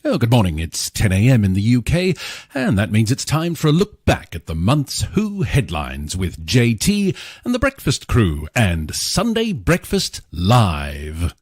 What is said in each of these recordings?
Oh, good morning. It's 10 a.m. in the UK, and that means it's time for a look back at the month's Who headlines with JT and the Breakfast Crew and Sunday Breakfast Live.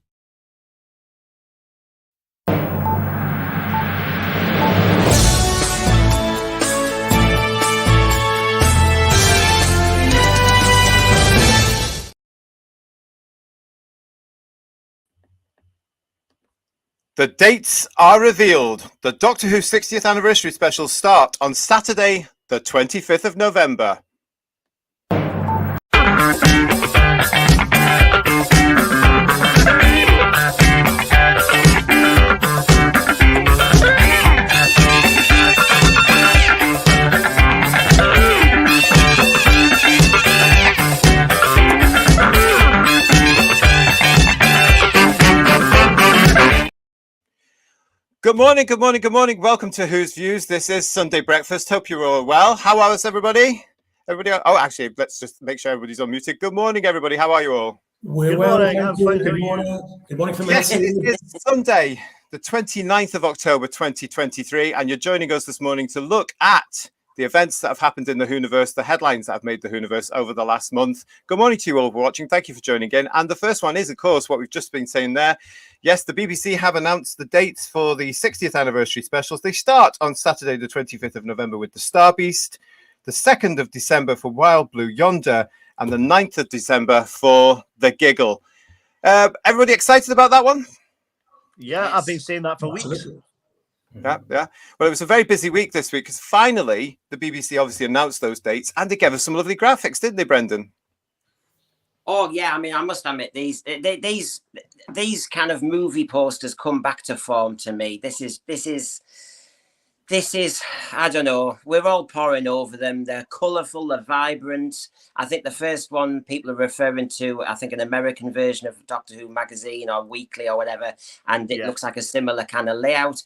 The dates are revealed. The Doctor Who 60th anniversary specials start on Saturday, the 25th of November. Good morning, good morning, good morning. Welcome to Who's Views. This is Sunday Breakfast. Hope you're all well. How are us, everybody? Oh, actually, let's just make sure everybody's unmuted. Good morning, everybody. How are you all? We're well. Good morning. Good morning from Yes, it is Sunday, the 29th of October, 2023, and you're joining us this morning to look at the events that have happened in the Whoniverse, the headlines that have made the Whoniverse over the last month. Good morning to you all for watching. Thank you for joining in. And the first one is, of course, what we've just been saying there. Yes, the BBC have announced the dates for the 60th anniversary specials. They start on Saturday, the 25th of November with the Star Beast, the 2nd of December for Wild Blue Yonder, and the 9th of December for The Giggle. Everybody excited about that one? Yeah, yes. I've been saying that for weeks. Yeah. Well, it was a very busy week this week because finally the BBC obviously announced those dates and they gave us some lovely graphics, didn't they, Brendan? Oh yeah, I mean, I must admit these kind of movie posters come back to form to me. This is I don't know. We're all poring over them. They're colourful, they're vibrant. I think the first one people are referring to, I think, an American version of Doctor Who magazine or weekly or whatever, and it looks like a similar kind of layout.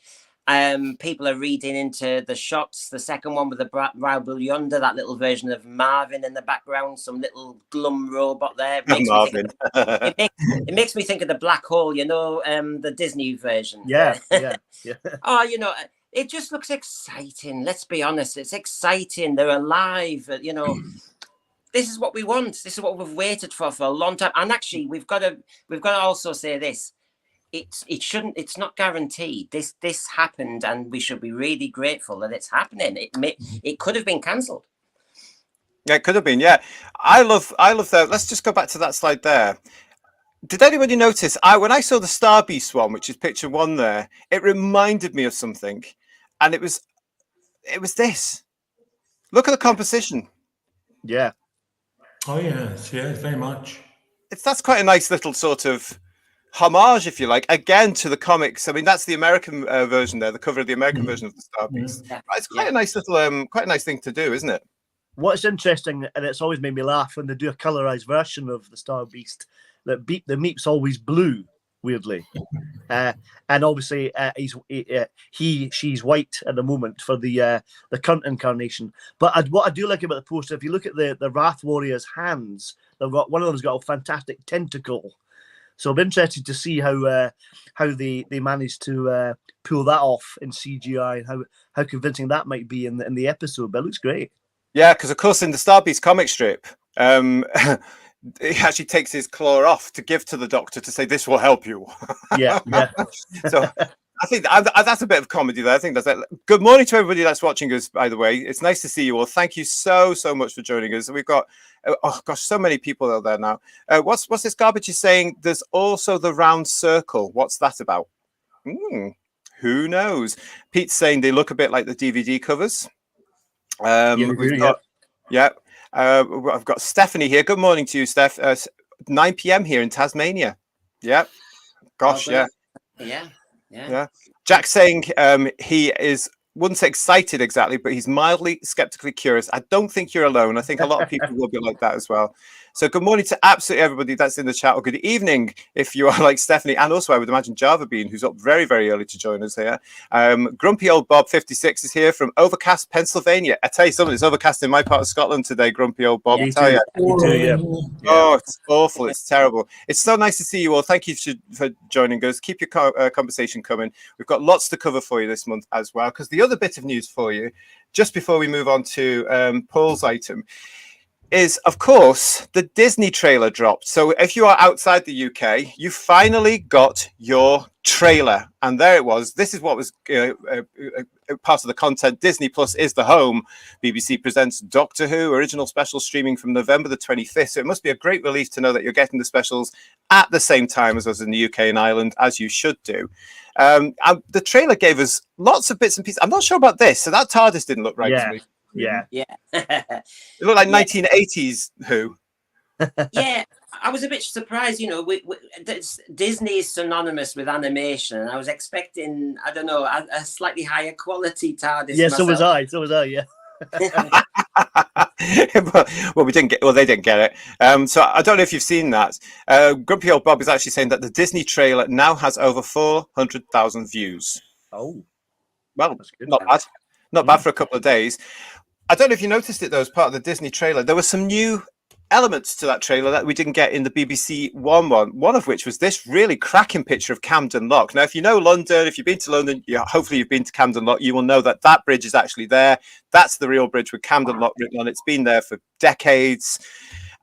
People are reading into the shots. The second one with the Wild Blue Yonder, that little version of Marvin in the background, some little glum robot there. It makes me think of the black hole, you know, the Disney version. Yeah. Oh, you know, it just looks exciting. Let's be honest, it's exciting. They're alive. You know, this is what we want. This is what we've waited for a long time. And actually, we've got to also say this. It's not guaranteed. This happened, and we should be really grateful that it's happening. It could have been cancelled. Yeah, it could have been. Yeah, I love that. Let's just go back to that slide there. Did anybody notice? When I saw the Star Beast one, which is picture one there, it reminded me of something, and it was this. Look at the composition. Yeah. Oh yes, very much. That's quite a nice little sort of homage, if you like, again to the comics. I mean, that's the American version there, the cover of the American version of the Star Beast. Yeah. It's quite a nice little, quite a nice thing to do, isn't it? What's interesting, and it's always made me laugh when they do a colorized version of the Star Beast, that the Meep's always blue, weirdly, and obviously she's white at the moment for the current incarnation. But what I do like about the poster, if you look at the Wrath Warrior's hands, they've got one of them's got a fantastic tentacle. So I'm interested to see how they managed to pull that off in CGI and how convincing that might be in the episode. But it looks great. Yeah, because of course in the Star Beast comic strip, he actually takes his claw off to give to the Doctor to say this will help you. Yeah. So I think that's a bit of comedy there. I think that's it. Good morning to everybody that's watching us, by the way. It's nice to see you all. Thank you so much for joining us. We've got, oh gosh, so many people out there now. What's this garbage is saying? There's also the round circle. What's that about? Who knows? Pete's saying they look a bit like the DVD covers. I've got Stephanie here. Good morning to you, Steph. 9 p.m. here in Tasmania. Yeah. Gosh, yeah. Jack's saying he wouldn't say excited exactly, but he's mildly skeptically curious. I don't think you're alone. I think a lot of people will be like that as well. So good morning to absolutely everybody that's in the chat, or good evening if you are like Stephanie, and also I would imagine Java Bean, who's up very, very early to join us here. Grumpy Old Bob 56 is here from overcast Pennsylvania. I tell you something, it's overcast in my part of Scotland today, Grumpy Old Bob. I tell you. Oh, it's awful. It's terrible. It's so nice to see you all. Thank you for joining us. Keep your conversation coming. We've got lots to cover for you this month as well, because the other bit of news for you, just before we move on to Paul's item, is, of course, the Disney trailer dropped. So if you are outside the UK, you finally got your trailer. And there it was. This is what was part of the content. Disney Plus is the home. BBC presents Doctor Who, original special streaming from November the 25th. So it must be a great relief to know that you're getting the specials at the same time as us in the UK and Ireland, as you should do. And the trailer gave us lots of bits and pieces. I'm not sure about this. So that TARDIS didn't look right to me. Yeah. It looked like 1980s Who. Yeah, I was a bit surprised. You know, Disney is synonymous with animation, and I was expecting, I don't know, a slightly higher quality TARDIS. Yeah, so was I. Yeah. Well, we didn't get. Well, they didn't get it. So I don't know if you've seen that. Grumpy Old Bob is actually saying that the Disney trailer now has over 400,000 views. Oh, well, not bad. Not bad for a couple of days. I don't know if you noticed it, though, as part of the Disney trailer. There were some new elements to that trailer that we didn't get in the BBC one of which was this really cracking picture of Camden Lock. Now, if you know London, if you've been to London, hopefully you've been to Camden Lock, you will know that that bridge is actually there. That's the real bridge with Camden Lock written on it. It's been there for decades.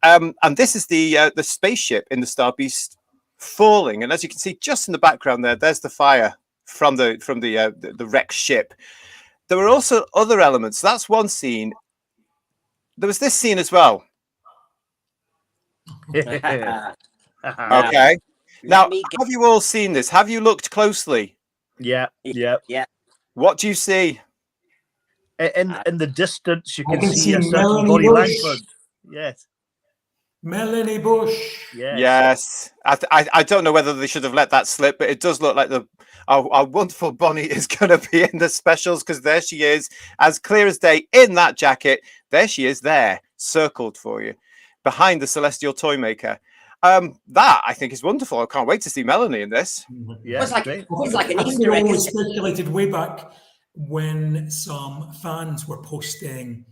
And this is the spaceship in the Star Beast falling. And as you can see, just in the background there's the fire from the wrecked ship. There were also other elements. That's one scene. There was this scene as well. Okay. Now, have you all seen this? Have you looked closely? Yeah. What do you see? In the distance, you can see a certain Bonnie Langford. Yes. Melanie Bush. Yes. I don't know whether they should have let that slip, but it does look like our wonderful Bonnie is going to be in the specials, because there she is, as clear as day, in that jacket. There she is, there, circled for you, behind the Celestial Toy Maker. That, I think, is wonderful. I can't wait to see Melanie in this. Yeah, it's like an Easter egg. Always speculated way back when some fans were posting,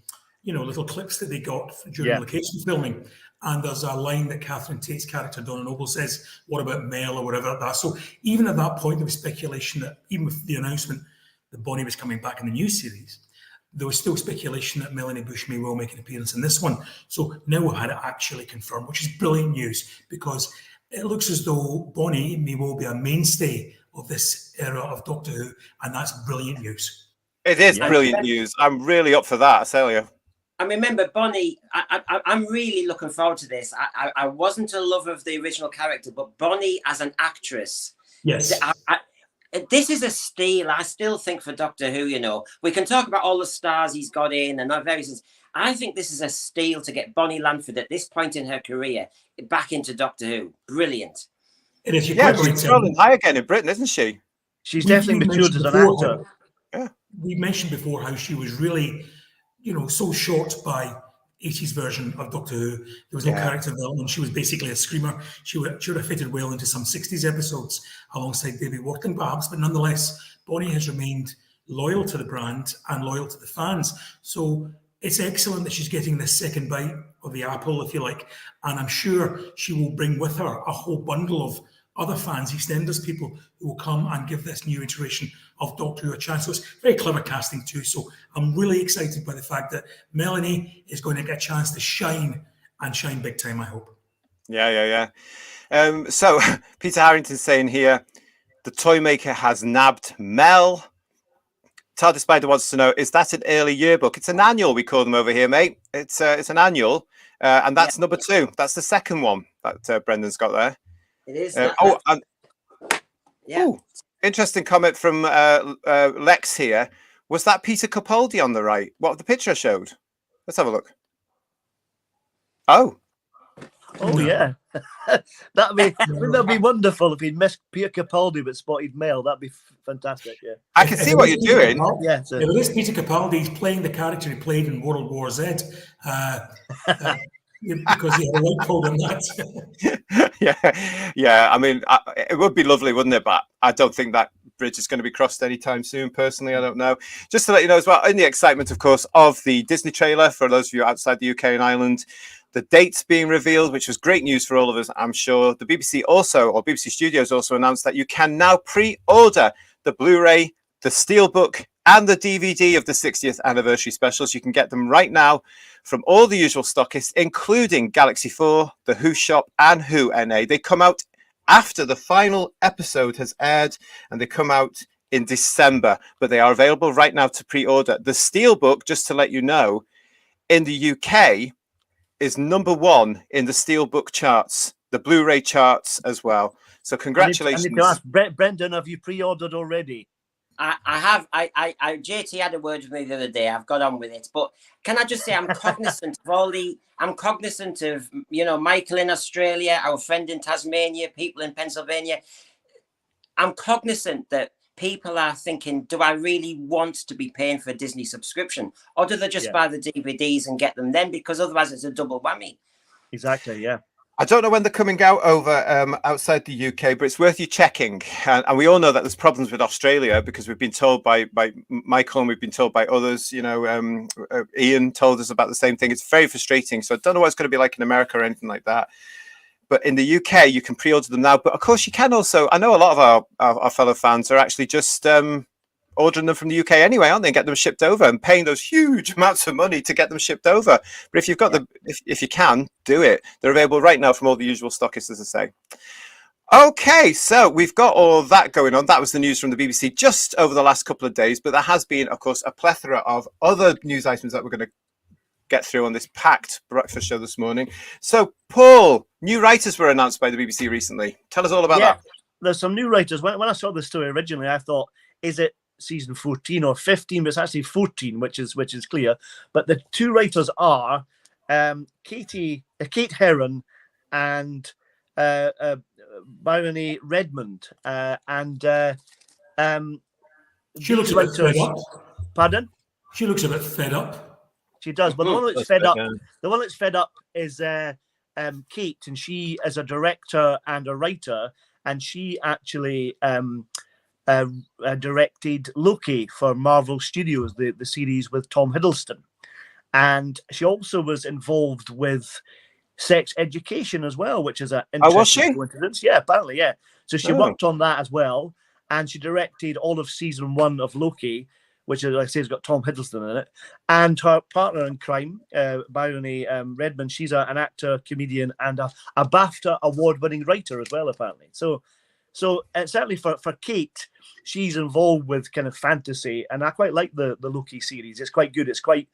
little clips that they got during location filming. And there's a line that Catherine Tate's character, Donna Noble, says, "What about Mel?" or whatever like that. So even at that point, there was speculation that even with the announcement that Bonnie was coming back in the new series, there was still speculation that Melanie Bush may well make an appearance in this one. So now we've had it actually confirmed, which is brilliant news, because it looks as though Bonnie may well be a mainstay of this era of Doctor Who, and that's brilliant news. It is brilliant news. I'm really up for that, I tell you. I remember Bonnie. I'm really looking forward to this. I wasn't a lover of the original character, but Bonnie as an actress. Yes. This is a steal. I still think for Doctor Who, we can talk about all the stars he's got in and various. I think this is a steal to get Bonnie Langford at this point in her career back into Doctor Who. Brilliant. It is. She's rolling high again in Britain, isn't she? She's definitely matured as an actor. Yeah. We mentioned before how she was really, so short by 80s version of Doctor Who. There was no character development. She was basically a screamer. She would have fitted well into some 60s episodes alongside Baby Working, perhaps, but nonetheless, Bonnie has remained loyal to the brand and loyal to the fans. So it's excellent that she's getting this second bite of the apple, if you like, and I'm sure she will bring with her a whole bundle of other fans, EastEnders people, who will come and give this new iteration of Doctor Who a chance. So it's very clever casting too. So I'm really excited by the fact that Melanie is going to get a chance to shine, and shine big time, I hope. Yeah. So Peter Harrington's saying here, the toy maker has nabbed Mel. TARDIS Spider wants to know, is that an early yearbook? It's an annual, we call them over here, mate. It's an annual, and that's number 2. That's the second one that Brendan's got there. It is. Interesting comment from Lex here. Was that Peter Capaldi on the right? What the picture I showed? Let's have a look. Oh yeah. That'd be wonderful if he'd missed Peter Capaldi but spotted Mel. That'd be fantastic. Yeah, I can see what you're doing. If it is Peter Capaldi, he's playing the character he played in World War Z. because you had a white coat on that. yeah. I mean, it would be lovely, wouldn't it? But I don't think that bridge is going to be crossed anytime soon. Personally, I don't know. Just to let you know as well, in the excitement, of course, of the Disney trailer for those of you outside the UK and Ireland, the dates being revealed, which was great news for all of us, I'm sure. The BBC BBC Studios also announced that you can now pre-order the Blu-ray, the Steelbook, and the DVD of the 60th anniversary specials. You can get them right now from all the usual stockists, including Galaxy 4, The Who Shop, and Who NA. They come out after the final episode has aired, and they come out in December, but they are available right now to pre-order. The Steelbook, just to let you know, in the UK is #1 in the Steelbook charts, the Blu-ray charts as well. So congratulations. I need to ask, Brendan, have you pre-ordered already? I have. JT had a word with me the other day. I've got on with it, but can I just say I'm cognizant of Michael in Australia, our friend in Tasmania, people in Pennsylvania. I'm cognizant that people are thinking, do I really want to be paying for a Disney subscription, or do they just buy the DVDs and get them then? Because otherwise it's a double whammy. Exactly. Yeah. I don't know when they're coming out over outside the UK, but it's worth you checking. And we all know that there's problems with Australia because we've been told by Michael and we've been told by others. Ian told us about the same thing. It's very frustrating. So I don't know what it's going to be like in America or anything like that. But in the UK, you can pre-order them now. But of course, you can also. I know a lot of our fellow fans are actually just ordering them from the UK anyway, aren't they? Get them shipped over and paying those huge amounts of money to get them shipped over. But if you've got if you can do it, they're available right now from all the usual stockists, as I say. Okay, so we've got all that going on. That was the news from the BBC just over the last couple of days. But there has been, of course, a plethora of other news items that we're going to get through on this packed breakfast show this morning. So, Paul, new writers were announced by the BBC recently. Tell us all about that. There's some new writers. When I saw this story originally, I thought, is it season 14 or 15? But it's actually 14, which is clear. But the two writers are Kate Herron and Bryony Redmond. She looks a bit fed up. Pardon? She looks a bit fed up. She does, but the one that's fed up, the one that's fed up is Kate, and she is a director and a writer, and she actually directed Loki for Marvel Studios, the series with Tom Hiddleston, and she also was involved with Sex Education as well, which is an interesting coincidence. Yeah, apparently, yeah. So she worked on that as well, and she directed all of season 1 of Loki, which, like I say, has got Tom Hiddleston in it. And her partner in crime, Bryony Redmond, she's an actor, comedian, and a BAFTA award-winning writer as well, apparently. So certainly for Kate, she's involved with kind of fantasy, and I quite like the Loki series. It's quite good. It's quite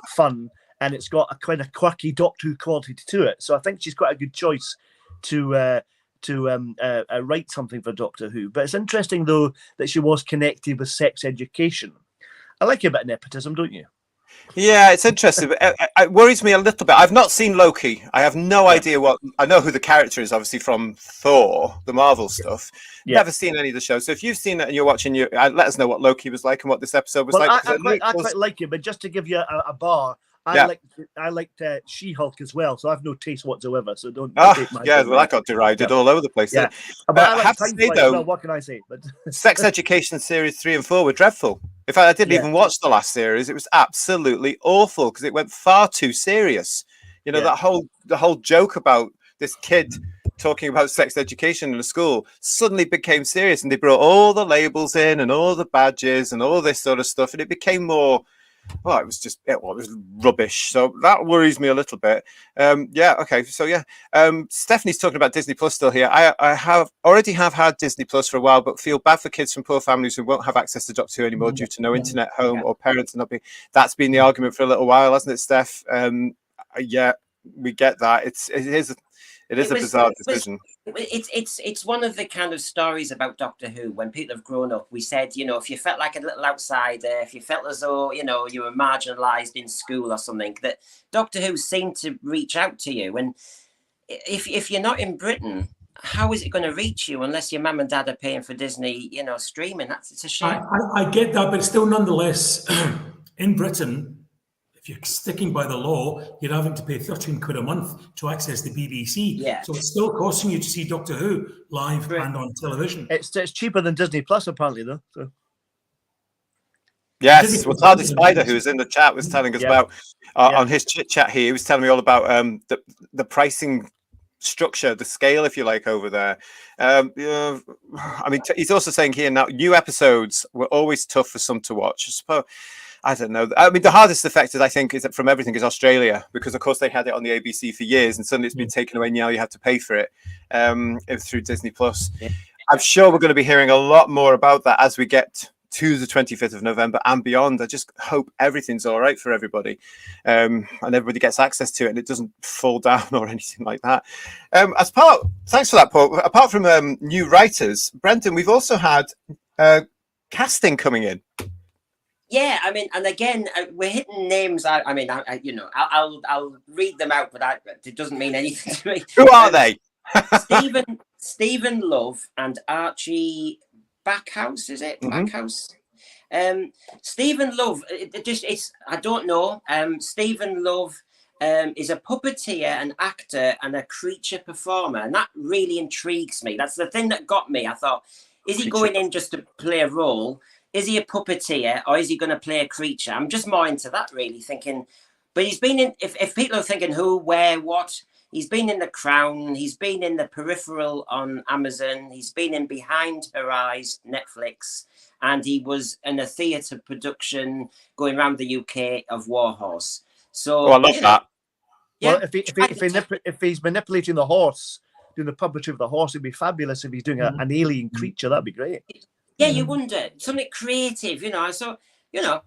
fun, and it's got a kind of quirky Doctor Who quality to it. So I think she's quite a good choice to write something for Doctor Who. But it's interesting, though, that she was connected with Sex Education. I like a bit of nepotism, don't you? Yeah, it's interesting. But it worries me a little bit. I've not seen Loki. I have no idea what. I know who the character is, obviously, from Thor, the Marvel stuff. Never seen any of the shows. So if you've seen it and you're watching, let us know what Loki was like and what this episode was like. I quite like it, but just to give you a bar, I liked She-Hulk as well, so I have no taste whatsoever. So don't. Take my that got derided all over the place. Yeah, but I have to say though, what can I say? But Sex Education series 3 and 4 were dreadful. In fact, I didn't even watch the last series. It was absolutely awful because it went far too serious. You know, the whole joke about this kid talking about sex education in a school suddenly became serious, and they brought all the labels in and all the badges and all this sort of stuff, and it became more. Well, it was rubbish. So that worries me a little bit. Stephanie's talking about Disney Plus still here. I have had Disney Plus for a while, but feel bad for kids from poor families who won't have access to Doctor Who anymore due to no internet home or parents not being. That's been the argument for a little while, hasn't it, Steph? We get that. It is a bizarre decision. It's one of the kind of stories about Doctor Who. When people have grown up, we said, if you felt like a little outsider, if you felt as though, you were marginalised in school or something, that Doctor Who seemed to reach out to you. And if you're not in Britain, how is it going to reach you unless your mum and dad are paying for Disney, streaming? It's a shame. I get that, but still, nonetheless, in Britain, if you're sticking by the law, you're having to pay 13 quid a month to access the BBC. Yeah. So it's still costing you to see Doctor Who live and on television. It's cheaper than Disney Plus, apparently, though. So. Yes, well, Tardy Spider, who was in the chat, was telling us about on his chit chat here. He was telling me all about the pricing structure, the scale, if you like, over there. I mean, he's also saying here now, new episodes were always tough for some to watch. I don't know. I mean, the hardest affected, I think, is that from everything is Australia, because of course they had it on the ABC for years, and suddenly it's been taken away. Now you have to pay for it through Disney Plus. Yeah. I'm sure we're going to be hearing a lot more about that as we get to the 25th of November and beyond. I just hope everything's all right for everybody, and everybody gets access to it and it doesn't fall down or anything like that. Thanks for that, Paul. Apart from new writers, Brendan, we've also had casting coming in. Yeah, I mean, and again, we're hitting names. I mean, I'll read them out, but it doesn't mean anything to me. Who are they? Stephen Love and Archie Backhouse, is it? Mm-hmm. Backhouse. Stephen Love, I don't know. Stephen Love is a puppeteer, an actor, and a creature performer, and that really intrigues me. That's the thing that got me. I thought, is he going in just to play a role? Is he a puppeteer, or is he going to play a creature? I'm just more into that, really, thinking. But he's been in. If people are thinking who, where, what. He's been in The Crown. He's been in The Peripheral on Amazon. He's been in Behind Her Eyes, Netflix. And he was in a theatre production going around the UK of Warhorse. So I love that. Yeah, well, if he's manipulating the horse, doing the puppetry of the horse, it'd be fabulous. If he's doing an alien creature, that'd be great. Yeah, you wonder. Something creative, So,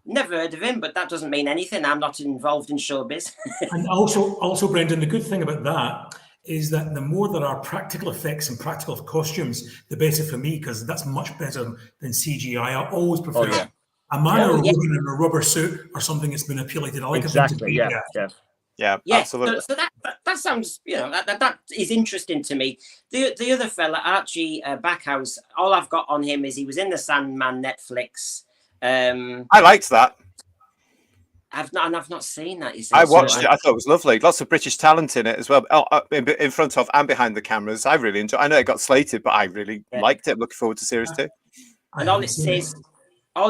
never heard of him, but that doesn't mean anything. I'm not involved in showbiz. And also, Brendan, the good thing about that is that the more there are practical effects and practical costumes, the better for me, because that's much better than CGI. I always prefer a man or a woman in a rubber suit or something that's manipulated. I like exactly. Yeah, absolutely. So that sounds, that is interesting to me. The other fella, Archie Backhouse, all I've got on him is he was in the Sandman Netflix. I liked that. I've not seen that. I watched it. I thought it was lovely. Lots of British talent in it as well. In front of and behind the cameras. I really enjoyed. I know it got slated, but I really liked it. Looking forward to series 2. And all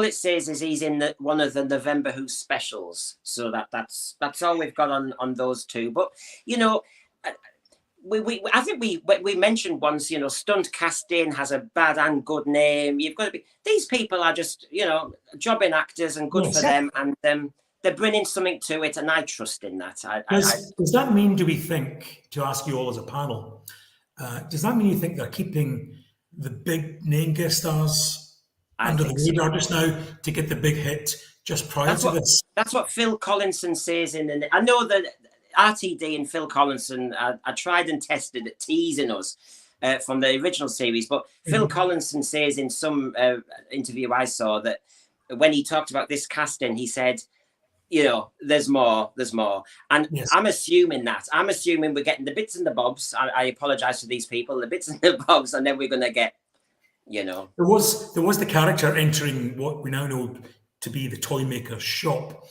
it says is he's in one of the November Who specials. So that's all we've got on those two. But I think we mentioned once, stunt casting has a bad and good name. You've got to be. These people are just jobbing actors and good for them, and they're bringing something to it, and I trust in that. Does that mean? Do we think, to ask you all as a panel, does that mean you think they're keeping the big name guest stars under the radar just now to get the big hit just prior to this? That's what Phil Collinson says I know that RTD and Phil Collinson are tried and tested at teasing us from the original series, but Phil Collinson says in some interview I saw that when he talked about this casting, he said, there's more. And I'm assuming we're getting the bits and the bobs. I apologize to these people, the bits and the bobs, and then we're going to get, There was the character entering what we now know to be the toy maker's shop.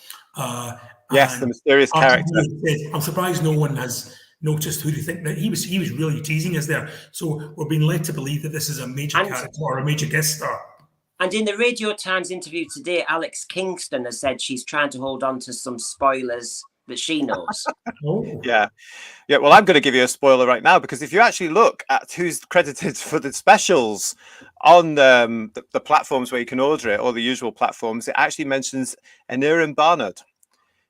Yes, the mysterious character. I'm surprised no one has noticed who they think that he was really teasing us there. So we're being led to believe that this is a major character or a major guest star. And in the Radio Times interview today, Alex Kingston has said she's trying to hold on to some spoilers that she knows. Yeah. Well, I'm going to give you a spoiler right now, because if you actually look at who's credited for the specials on the platforms where you can order it, or the usual platforms, it actually mentions Anirin Barnard,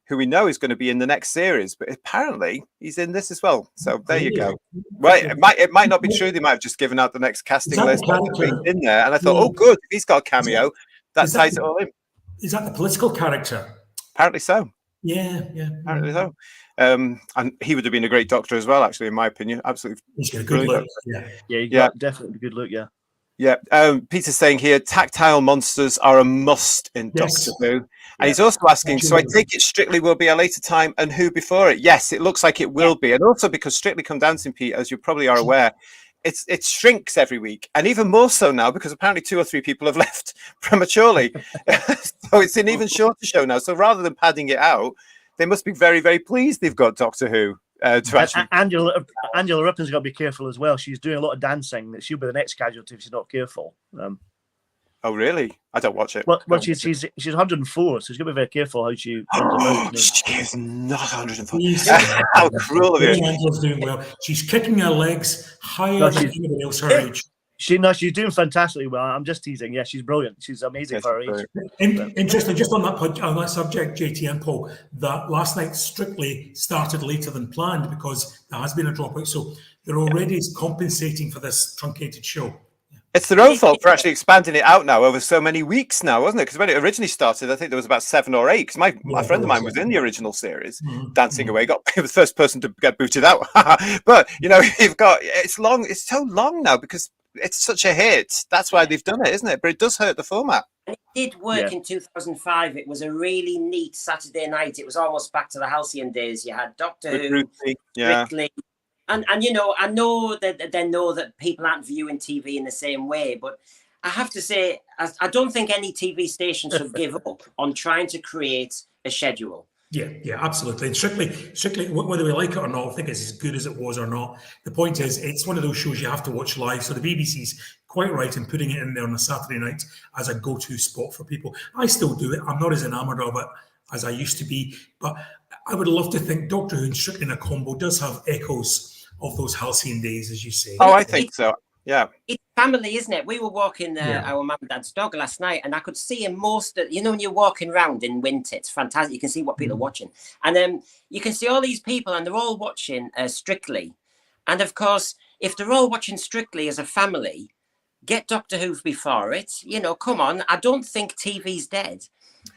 who we know is going to be in the next series, but apparently he's in this as well. So there you go. Well, it might not be true. They might have just given out the next casting list in there. And I thought, oh, good, he's got a cameo. That ties it all in. Is that the political character? Apparently so. Yeah. Apparently so. And he would have been a great Doctor as well, actually, in my opinion. Absolutely. He's got a good look. Definitely a good look. Yeah. Yeah. Peter's saying here, tactile monsters are a must in Doctor Who. And he's also asking, so I think it Strictly will be a later time, and Who before it? Yes, it looks like it will be. And also because Strictly Come Dancing, Pete, as you probably are aware, it shrinks every week. And even more so now, because apparently 2 or 3 people have left prematurely. So it's an even shorter show now. So rather than padding it out, they must be very, very pleased they've got Doctor Who. To actually... Angela Rippon's got to be careful as well. She's doing a lot of dancing. She'll be the next casualty if she's not careful. Oh, really? I don't watch it. Well, she's 104, so she's got to be very careful how she. She is not 104. How cruel of you! Angela's doing well. She's kicking her legs higher than anybody else her age. She's doing fantastically well. I'm just teasing. Yeah, she's brilliant. She's amazing for her age. Interesting, just on that subject, JT and Paul, that last night Strictly started later than planned because there has been a dropout. So they're already compensating for this truncated show. It's their own fault for actually expanding it out now over so many weeks now, wasn't it? Because when it originally started, I think there was about 7 or 8. Because my friend of mine was in the original series, dancing away. He was the first person to get booted out. But you've got it's long. It's so long now because it's such a hit. That's why they've done it, isn't it? But it does hurt the format. It did work in 2005. It was a really neat Saturday night. It was almost back to the halcyon days. You had Doctor Who, Strictly. And I know that they know that people aren't viewing TV in the same way, but I have to say, I don't think any TV station should give up on trying to create a schedule. Yeah, absolutely. And Strictly, whether we like it or not, I think it's as good as it was or not. The point is, it's one of those shows you have to watch live. So the BBC's quite right in putting it in there on a Saturday night as a go-to spot for people. I still do it. I'm not as enamored of it as I used to be, but I would love to think Doctor Who and Strictly in a combo does have echoes of those halcyon days, as you say. Oh, I think so. Yeah. It's family, isn't it? We were walking our mum and dad's dog last night, and I could see in most of, when you're walking around in winter, it's fantastic. You can see what people are watching. And you can see all these people, and they're all watching Strictly. And of course, if they're all watching Strictly as a family, get Doctor Who before it. Come on. I don't think TV's dead.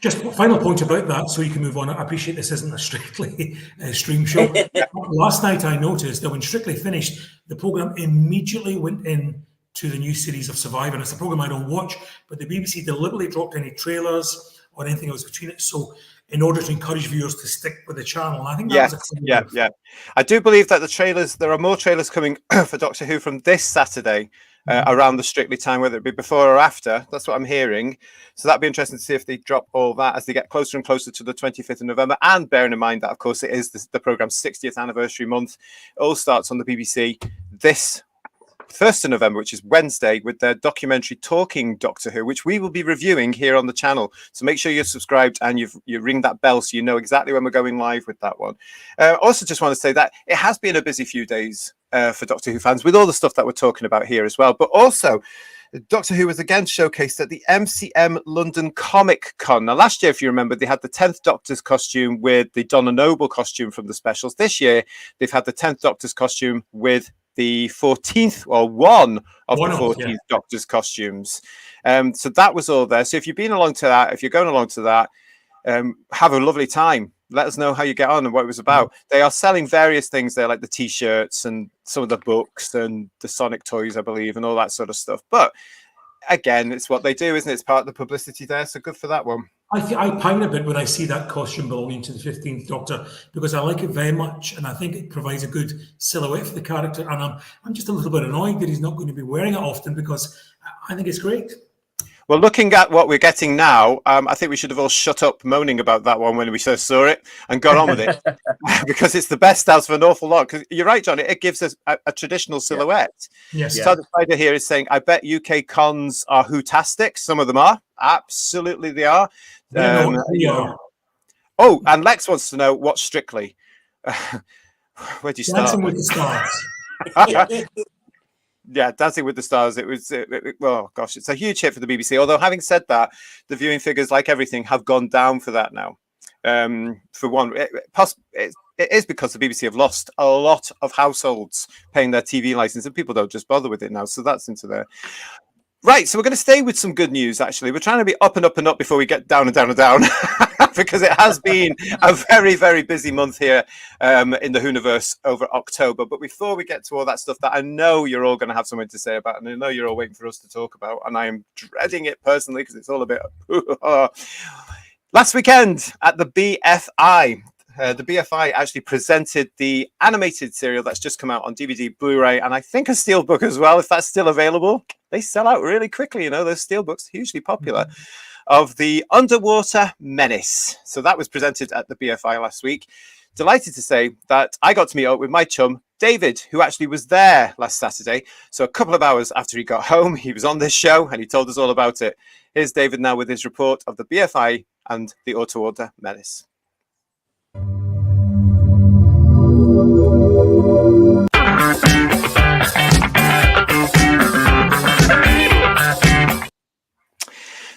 Just a final point about that, so you can move on. I appreciate this isn't a Strictly stream show. Last night I noticed that when Strictly finished, the programme immediately went in to the new series of Survivor. And it's a programme I don't watch, but the BBC deliberately dropped any trailers or anything else between it. So in order to encourage viewers to stick with the channel. And I think that was a yeah. I do believe that there are more trailers coming for Doctor Who from this Saturday. Around the Strictly time, whether it be before or after. That's what I'm hearing. So that'd be interesting to see if they drop all that as they get closer and closer to the 25th of November. And bearing in mind that, of course, it is the programme's 60th anniversary month. It all starts on the BBC this 1st of November, which is Wednesday, with their documentary Talking Doctor Who, which we will be reviewing here on the channel. So make sure you're subscribed and you ring that bell so you know exactly when we're going live with that one. Also, just want to say that it has been a busy few days for Doctor Who fans with all the stuff that we're talking about here as well. But also, Doctor Who was again showcased at the MCM London Comic Con. Now, last year, if you remember, they had the 10th Doctor's costume with the Donna Noble costume from the specials. This year, they've had the 10th Doctor's costume with the 14th, or one of the 14th Doctor's costumes. So that was all there. So if you've been along to that, if you're going along to that, have a lovely time. Let us know how you get on and what it was about. They are selling various things there, like the T-shirts and some of the books and the Sonic toys, I believe, and all that sort of stuff. But again, it's what they do, isn't it? It's part of the publicity there. So good for that one. I pine a bit when I see that costume belonging to the 15th Doctor because I like it very much and I think it provides a good silhouette for the character. And I'm just a little bit annoyed that he's not going to be wearing it often because I think it's great. Well, looking at what we're getting now, I think we should have all shut up moaning about that one when we first saw it and got on with it because it's the best out of an awful lot. Because you're right, John, it gives us a traditional silhouette. Yes. Todd Spider here is saying, I bet UK cons are Who-tastic. Some of them are. Absolutely, they are. We are. Oh, and Lex wants to know what's Strictly. Where'd you start? Dancing with the Stars. Yeah, Dancing with the Stars. It was, oh gosh, it's a huge hit for the BBC. Although, having said that, the viewing figures, like everything, have gone down for that now. For one, it is because the BBC have lost a lot of households paying their TV license, and people don't just bother with it now. So that's into there. Right, so we're going to stay with some good news, actually. We're trying to be up and up and up before we get down and down and down, because it has been a very, very busy month here in the Whoniverse over October. But before we get to all that stuff that I know you're all going to have something to say about, and I know you're all waiting for us to talk about, and I am dreading it personally because it's all a bit... Last weekend at the BFI, the BFI actually presented the animated serial that's just come out on DVD, Blu-ray, and I think a steelbook as well, if that's still available. They sell out really quickly, those steelbooks, hugely popular. of the Underwater Menace. So that was presented at the BFI last week. Delighted to say that I got to meet up with my chum, David, who actually was there last Saturday. So a couple of hours after he got home, he was on this show and he told us all about it. Here's David now with his report of the BFI and the Underwater Menace.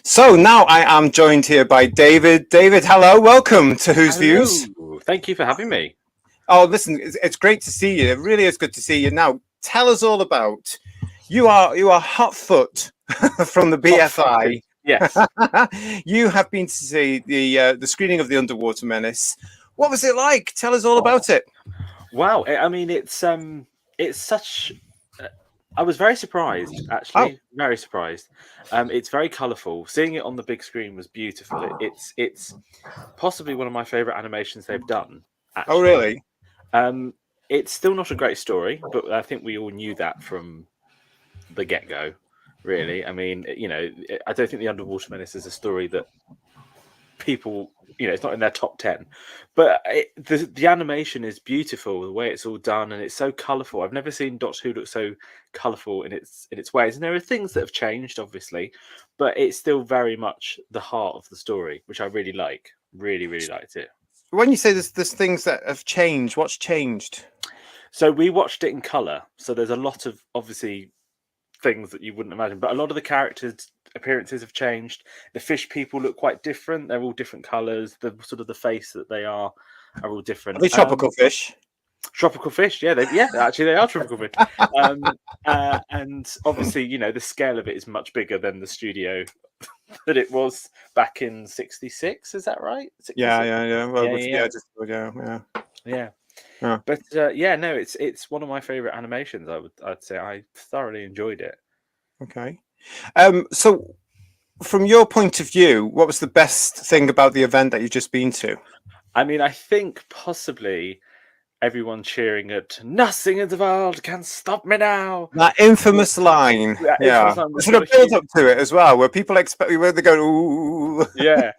So now I am joined here by David. David, hello, welcome to Whose Views. Thank you for having me. Oh, listen, it's great to see you. It really is good to see you. Now, tell us all about you are hot foot from the BFI. Yes. You have been to see the screening of the Underwater Menace. What was it like? Tell us all about it. Wow. I mean, it's such. I was very surprised, actually. Oh. Very surprised. It's very colourful. Seeing it on the big screen was beautiful. It's possibly one of my favourite animations they've done. Actually. Oh, really? It's still not a great story, but I think we all knew that from the get-go. Really, I mean, I don't think the Underwater Menace is a story that people, it's not in their top 10, but the animation is beautiful, the way it's all done, and it's so colourful. I've never seen Doctor Who look so colourful in its ways, and there are things that have changed, obviously, but it's still very much the heart of the story, which I really like. Really liked it. When you say there's things that have changed, what's changed? So we watched it in colour, so there's a lot of obviously things that you wouldn't imagine, but a lot of the characters' appearances have changed. The fish people look quite different. They're all different colours. The sort of the face that they are all different. Are they tropical fish? Tropical fish, yeah, actually they are tropical fish. And obviously, the scale of it is much bigger than the studio that it was back in '66. Is that right? 66? Yeah. Well, Yeah. Yeah. But no, it's one of my favorite animations. I'd say I thoroughly enjoyed it. Okay. So from your point of view, what was the best thing about the event that you've just been to? I mean, I think possibly everyone cheering at "Nothing in the world can stop me now." That infamous line. Yeah. Sort of build up to it as well, where people expect where they go, ooh. Yeah.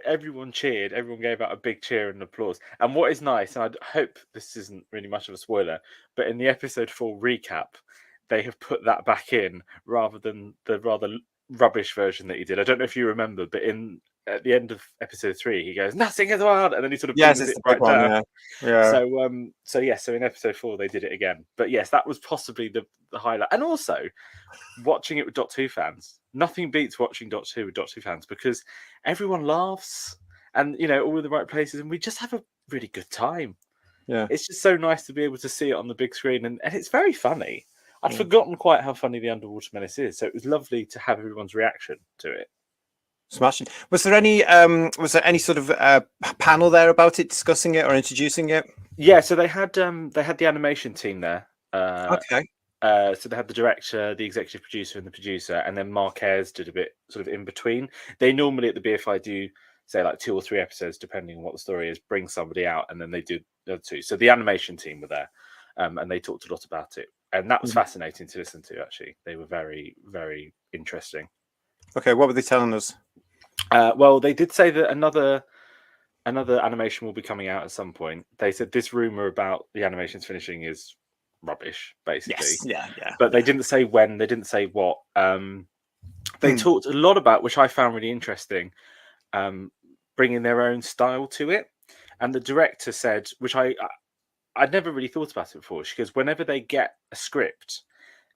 Everyone cheered. Everyone gave out a big cheer and applause. And what is nice, and I hope this isn't really much of a spoiler, but in the episode 4 recap, they have put that back in rather than the rather rubbish version that he did. I don't know if you remember, but at the end of episode 3, he goes, "Nothing in the world," and then he sort of brings it right down. Yeah. So in episode 4 they did it again. But yes, that was possibly the highlight. And also watching it with Doctor Who fans. Nothing beats watching Doctor Who with Doctor Who fans, because everyone laughs and all in the right places, and we just have a really good time. Yeah. It's just so nice to be able to see it on the big screen, and it's very funny. I'd forgotten quite how funny the Underwater Menace is, so it was lovely to have everyone's reaction to it. Smashing. Was there any sort of panel there about it, discussing it or introducing it? Yeah, so they had the animation team there. Okay. So they had the director, the executive producer, and the producer, and then Marquez did a bit sort of in between. They normally at the BFI do say like 2 or 3 episodes, depending on what the story is, bring somebody out, and then they do the other 2. So the animation team were there, and they talked a lot about it, and that was fascinating to listen to. Actually, they were very, very interesting. Okay, what were they telling us? Well, they did say that another animation will be coming out at some point. They said this rumor about the animations finishing is rubbish, basically. Yes, yeah. But they didn't say when. They didn't say what. They talked a lot about, which I found really interesting, bringing their own style to it. And the director said, which I'd never really thought about it before. She goes, whenever they get a script,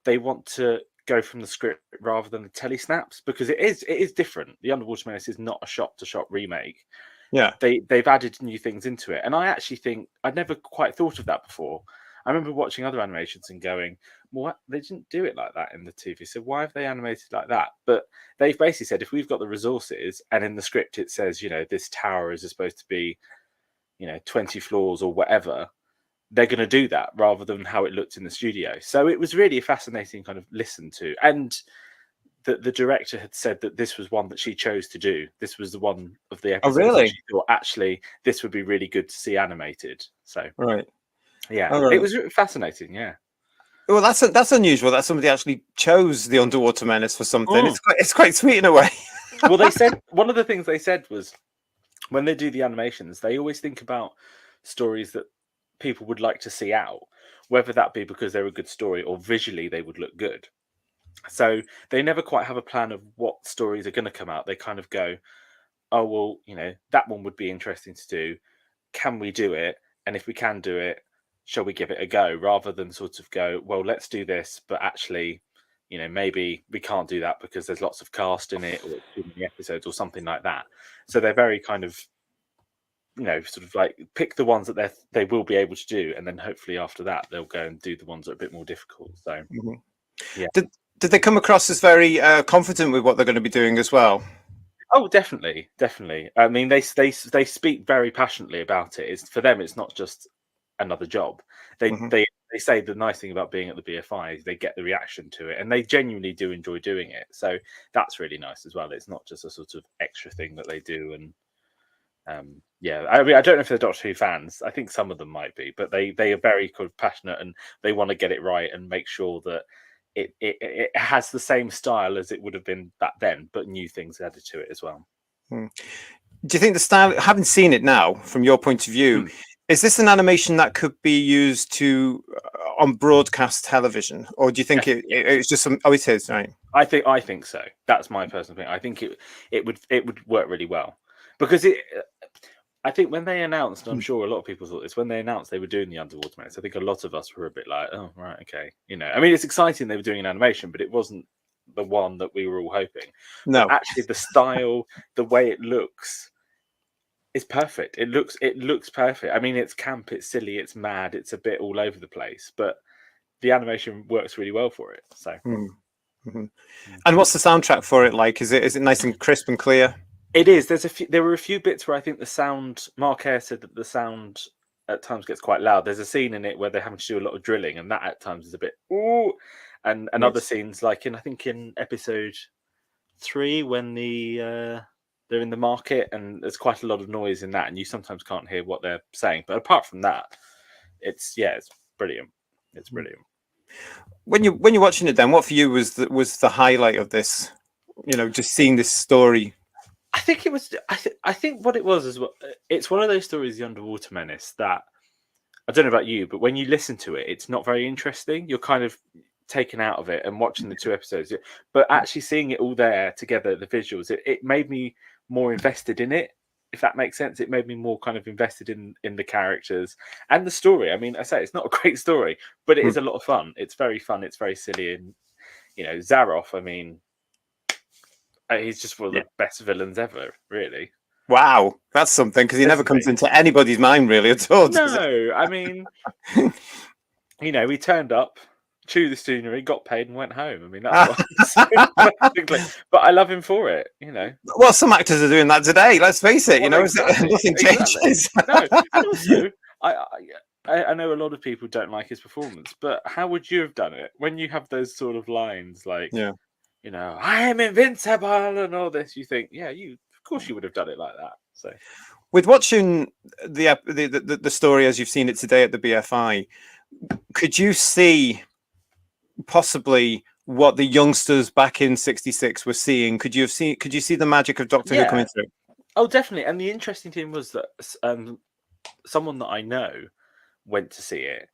they want to go from the script rather than the telesnaps, because it is different. The Underwater Menace is not a shot-to-shot remake. Yeah, they've added new things into it, and I actually think I'd never quite thought of that before. I remember watching other animations and going, "Well, they didn't do it like that in the TV, so why have they animated like that?" But they've basically said, if we've got the resources, and in the script it says, this tower is supposed to be, 20 floors or whatever, they're going to do that rather than how it looked in the studio. So it was really a fascinating kind of listen to. And the director had said that this was one that she chose to do. This was the one of the episodes that she thought, actually, this would be really good to see animated. So, right. Yeah, right. It was fascinating, yeah. Well, that's unusual that somebody actually chose the Underwater Menace for something. It's quite sweet in a way. Well, they said one of the things they said was when they do the animations, they always think about stories that people would like to see out, whether that be because they're a good story or visually they would look good. So they never quite have a plan of what stories are going to come out. They kind of go, oh, well, that one would be interesting to do. Can we do it? And if we can do it, shall we give it a go? Rather than sort of go, well, let's do this, but actually, maybe we can't do that because there's lots of cast in it or too many episodes or something like that. So they're very kind of, sort of like pick the ones that they will be able to do, and then hopefully after that they'll go and do the ones that are a bit more difficult. So, yeah. Did they come across as very confident with what they're going to be doing as well? Oh, definitely. I mean, they speak very passionately about it. For them, it's not just another job. They say the nice thing about being at the BFI is they get the reaction to it, and they genuinely do enjoy doing it. So that's really nice as well. It's not just a sort of extra thing that they do. And I mean, I don't know if they're Doctor Who fans. I think some of them might be, but they are very kind of passionate, and they want to get it right and make sure that it has the same style as it would have been back then, but new things added to it as well. Do you think the style, having seen it now from your point of view, is this an animation that could be used on broadcast television, or do you think it's just some? Oh, it is, right? I think so. That's my personal opinion. I think it would work really well, because I think when they announced, I'm sure a lot of people thought this, when they announced they were doing the Underwater Menace, I think a lot of us were a bit like, oh, right, okay. I mean, it's exciting they were doing an animation, but it wasn't the one that we were all hoping. No. But actually, the style, the way it looks, is perfect. It looks perfect. I mean, it's camp, it's silly, it's mad, it's a bit all over the place, but the animation works really well for it. So. And what's the soundtrack for it like? Is it nice and crisp and clear? It is. There were a few bits where I think the sound. Mark Eyre said that the sound at times gets quite loud. There's a scene in it where they're having to do a lot of drilling, and that at times is a bit ooh. And other scenes, like in episode 3, when they're in the market, and there's quite a lot of noise in that, and you sometimes can't hear what they're saying. But apart from that, it's brilliant. It's brilliant. When you're watching it, then what for you was the highlight of this? Just seeing this story. I think it was. I think what it was is it's one of those stories, the Underwater Menace, that I don't know about you, but when you listen to it, it's not very interesting. You're kind of taken out of it and watching the 2 episodes, but actually seeing it all there together, the visuals, it made me more invested in it. If that makes sense, it made me more kind of invested in the characters and the story. I mean, I say it's not a great story, but it is a lot of fun. It's very fun. It's very silly, and Zaroff. I mean. He's just one of the best villains ever, really. Wow, that's something, because he never comes into anybody's mind really at all. No, I mean, he turned up, chewed the scenery, got paid, and went home. I mean, that's but I love him for it. Well, some actors are doing that today. Let's face it. Nothing changes. No, and also, I know a lot of people don't like his performance, but how would you have done it when you have those sort of lines like? I am invincible and all this. You think, of course you would have done it like that. So, with watching the story as you've seen it today at the BFI, could you see possibly what the youngsters back in '66 were seeing? Could you see the magic of Doctor Who coming through? Oh, definitely. And the interesting thing was that someone that I know went to see it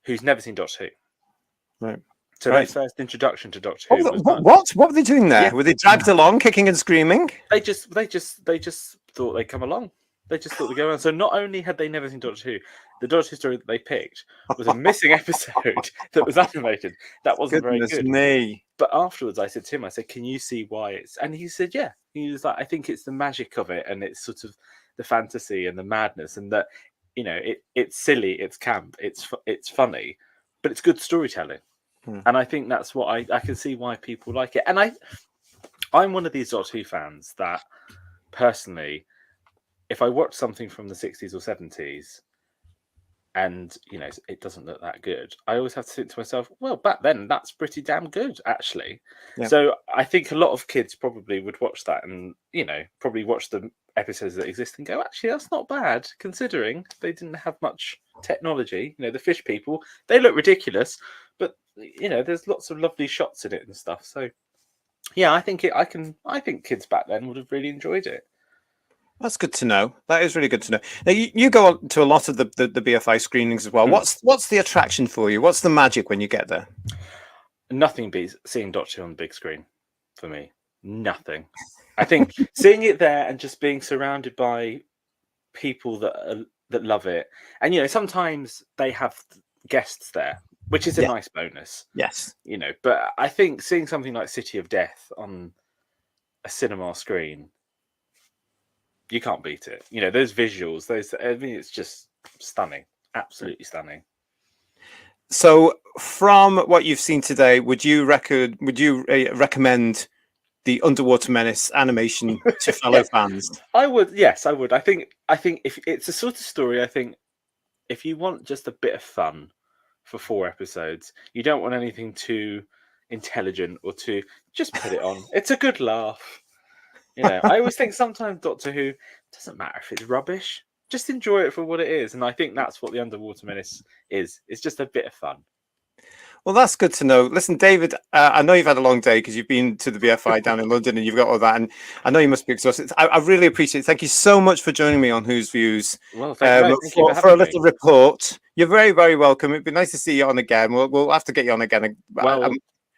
who's never seen Doctor Who. Right. So their first introduction to Doctor Who. What were they doing there? Were they dragged along, kicking and screaming? They just thought they'd come along. They just thought they'd go around. So not only had they never seen Doctor Who, the Doctor Who story that they picked was a missing episode that was animated. That wasn't very good. Me. But afterwards, I said to him, "Can you see why it's?" And he said, "Yeah." He was like, "I think it's the magic of it, and it's sort of the fantasy and the madness, and that it's silly, it's camp, it's funny, but it's good storytelling." And I think that's what I can see why people like it. And I'm one of these Doctor Who fans that personally, if I watch something from the 60s or 70s and it doesn't look that good, I always have to think to myself, well, back then that's pretty damn good, actually. So I think a lot of kids probably would watch that and probably watch the episodes that exist and go, actually, that's not bad, considering they didn't have much technology. The fish people, they look ridiculous, but there's lots of lovely shots in it and stuff. So yeah, I think I think kids back then would have really enjoyed it. That's good to know. That is really good to know. Now you go on to a lot of the BFI screenings as well. What's the attraction for you? What's the magic when you get there? Nothing beats seeing Doctor Who on the big screen for me. Nothing. I think seeing it there and just being surrounded by people that love it, and sometimes they have guests there, which is a nice bonus. Yes, but I think seeing something like City of Death on a cinema screen, you can't beat it. Those visuals, it's just stunning, absolutely stunning. So, from what you've seen today, would you recommend the Underwater Menace animation to fellow fans? I would. Yes, I would. I think if it's a sort of story, I think if you want just a bit of fun for 4 episodes, you don't want anything too intelligent or too. Just put it on. It's a good laugh. I always think sometimes Doctor Who doesn't matter if it's rubbish. Just enjoy it for what it is, and I think that's what the Underwater Menace is. It's just a bit of fun. Well, that's good to know. Listen, David, I know you've had a long day because you've been to the BFI down in London and you've got all that, and I know you must be exhausted. I really appreciate it. Thank you so much for joining me on Who's Views. Well, thank you for a little report. You're very, very welcome. It'd be nice to see you on again. We'll have to get you on again. Well,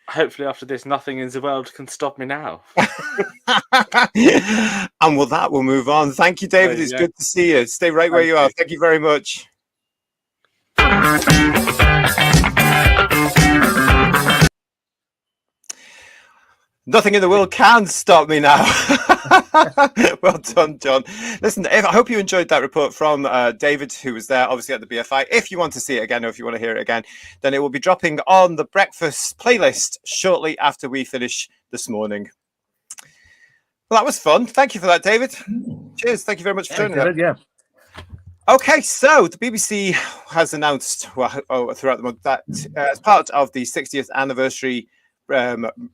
hopefully after this, nothing in the world can stop me now. And with that, we'll move on. Thank you, David. It's good to see you. Stay right where you are. Thank you very much. Nothing in the world can stop me now. Well done, John. Listen, I hope you enjoyed that report from David, who was there, obviously, at the BFI. If you want to see it again, or if you want to hear it again, then it will be dropping on the breakfast playlist shortly after we finish this morning. Well, that was fun. Thank you for that, David. Cheers. Thank you very much for joining us. Yeah. Okay, so the BBC has announced throughout the month that as part of the 60th anniversary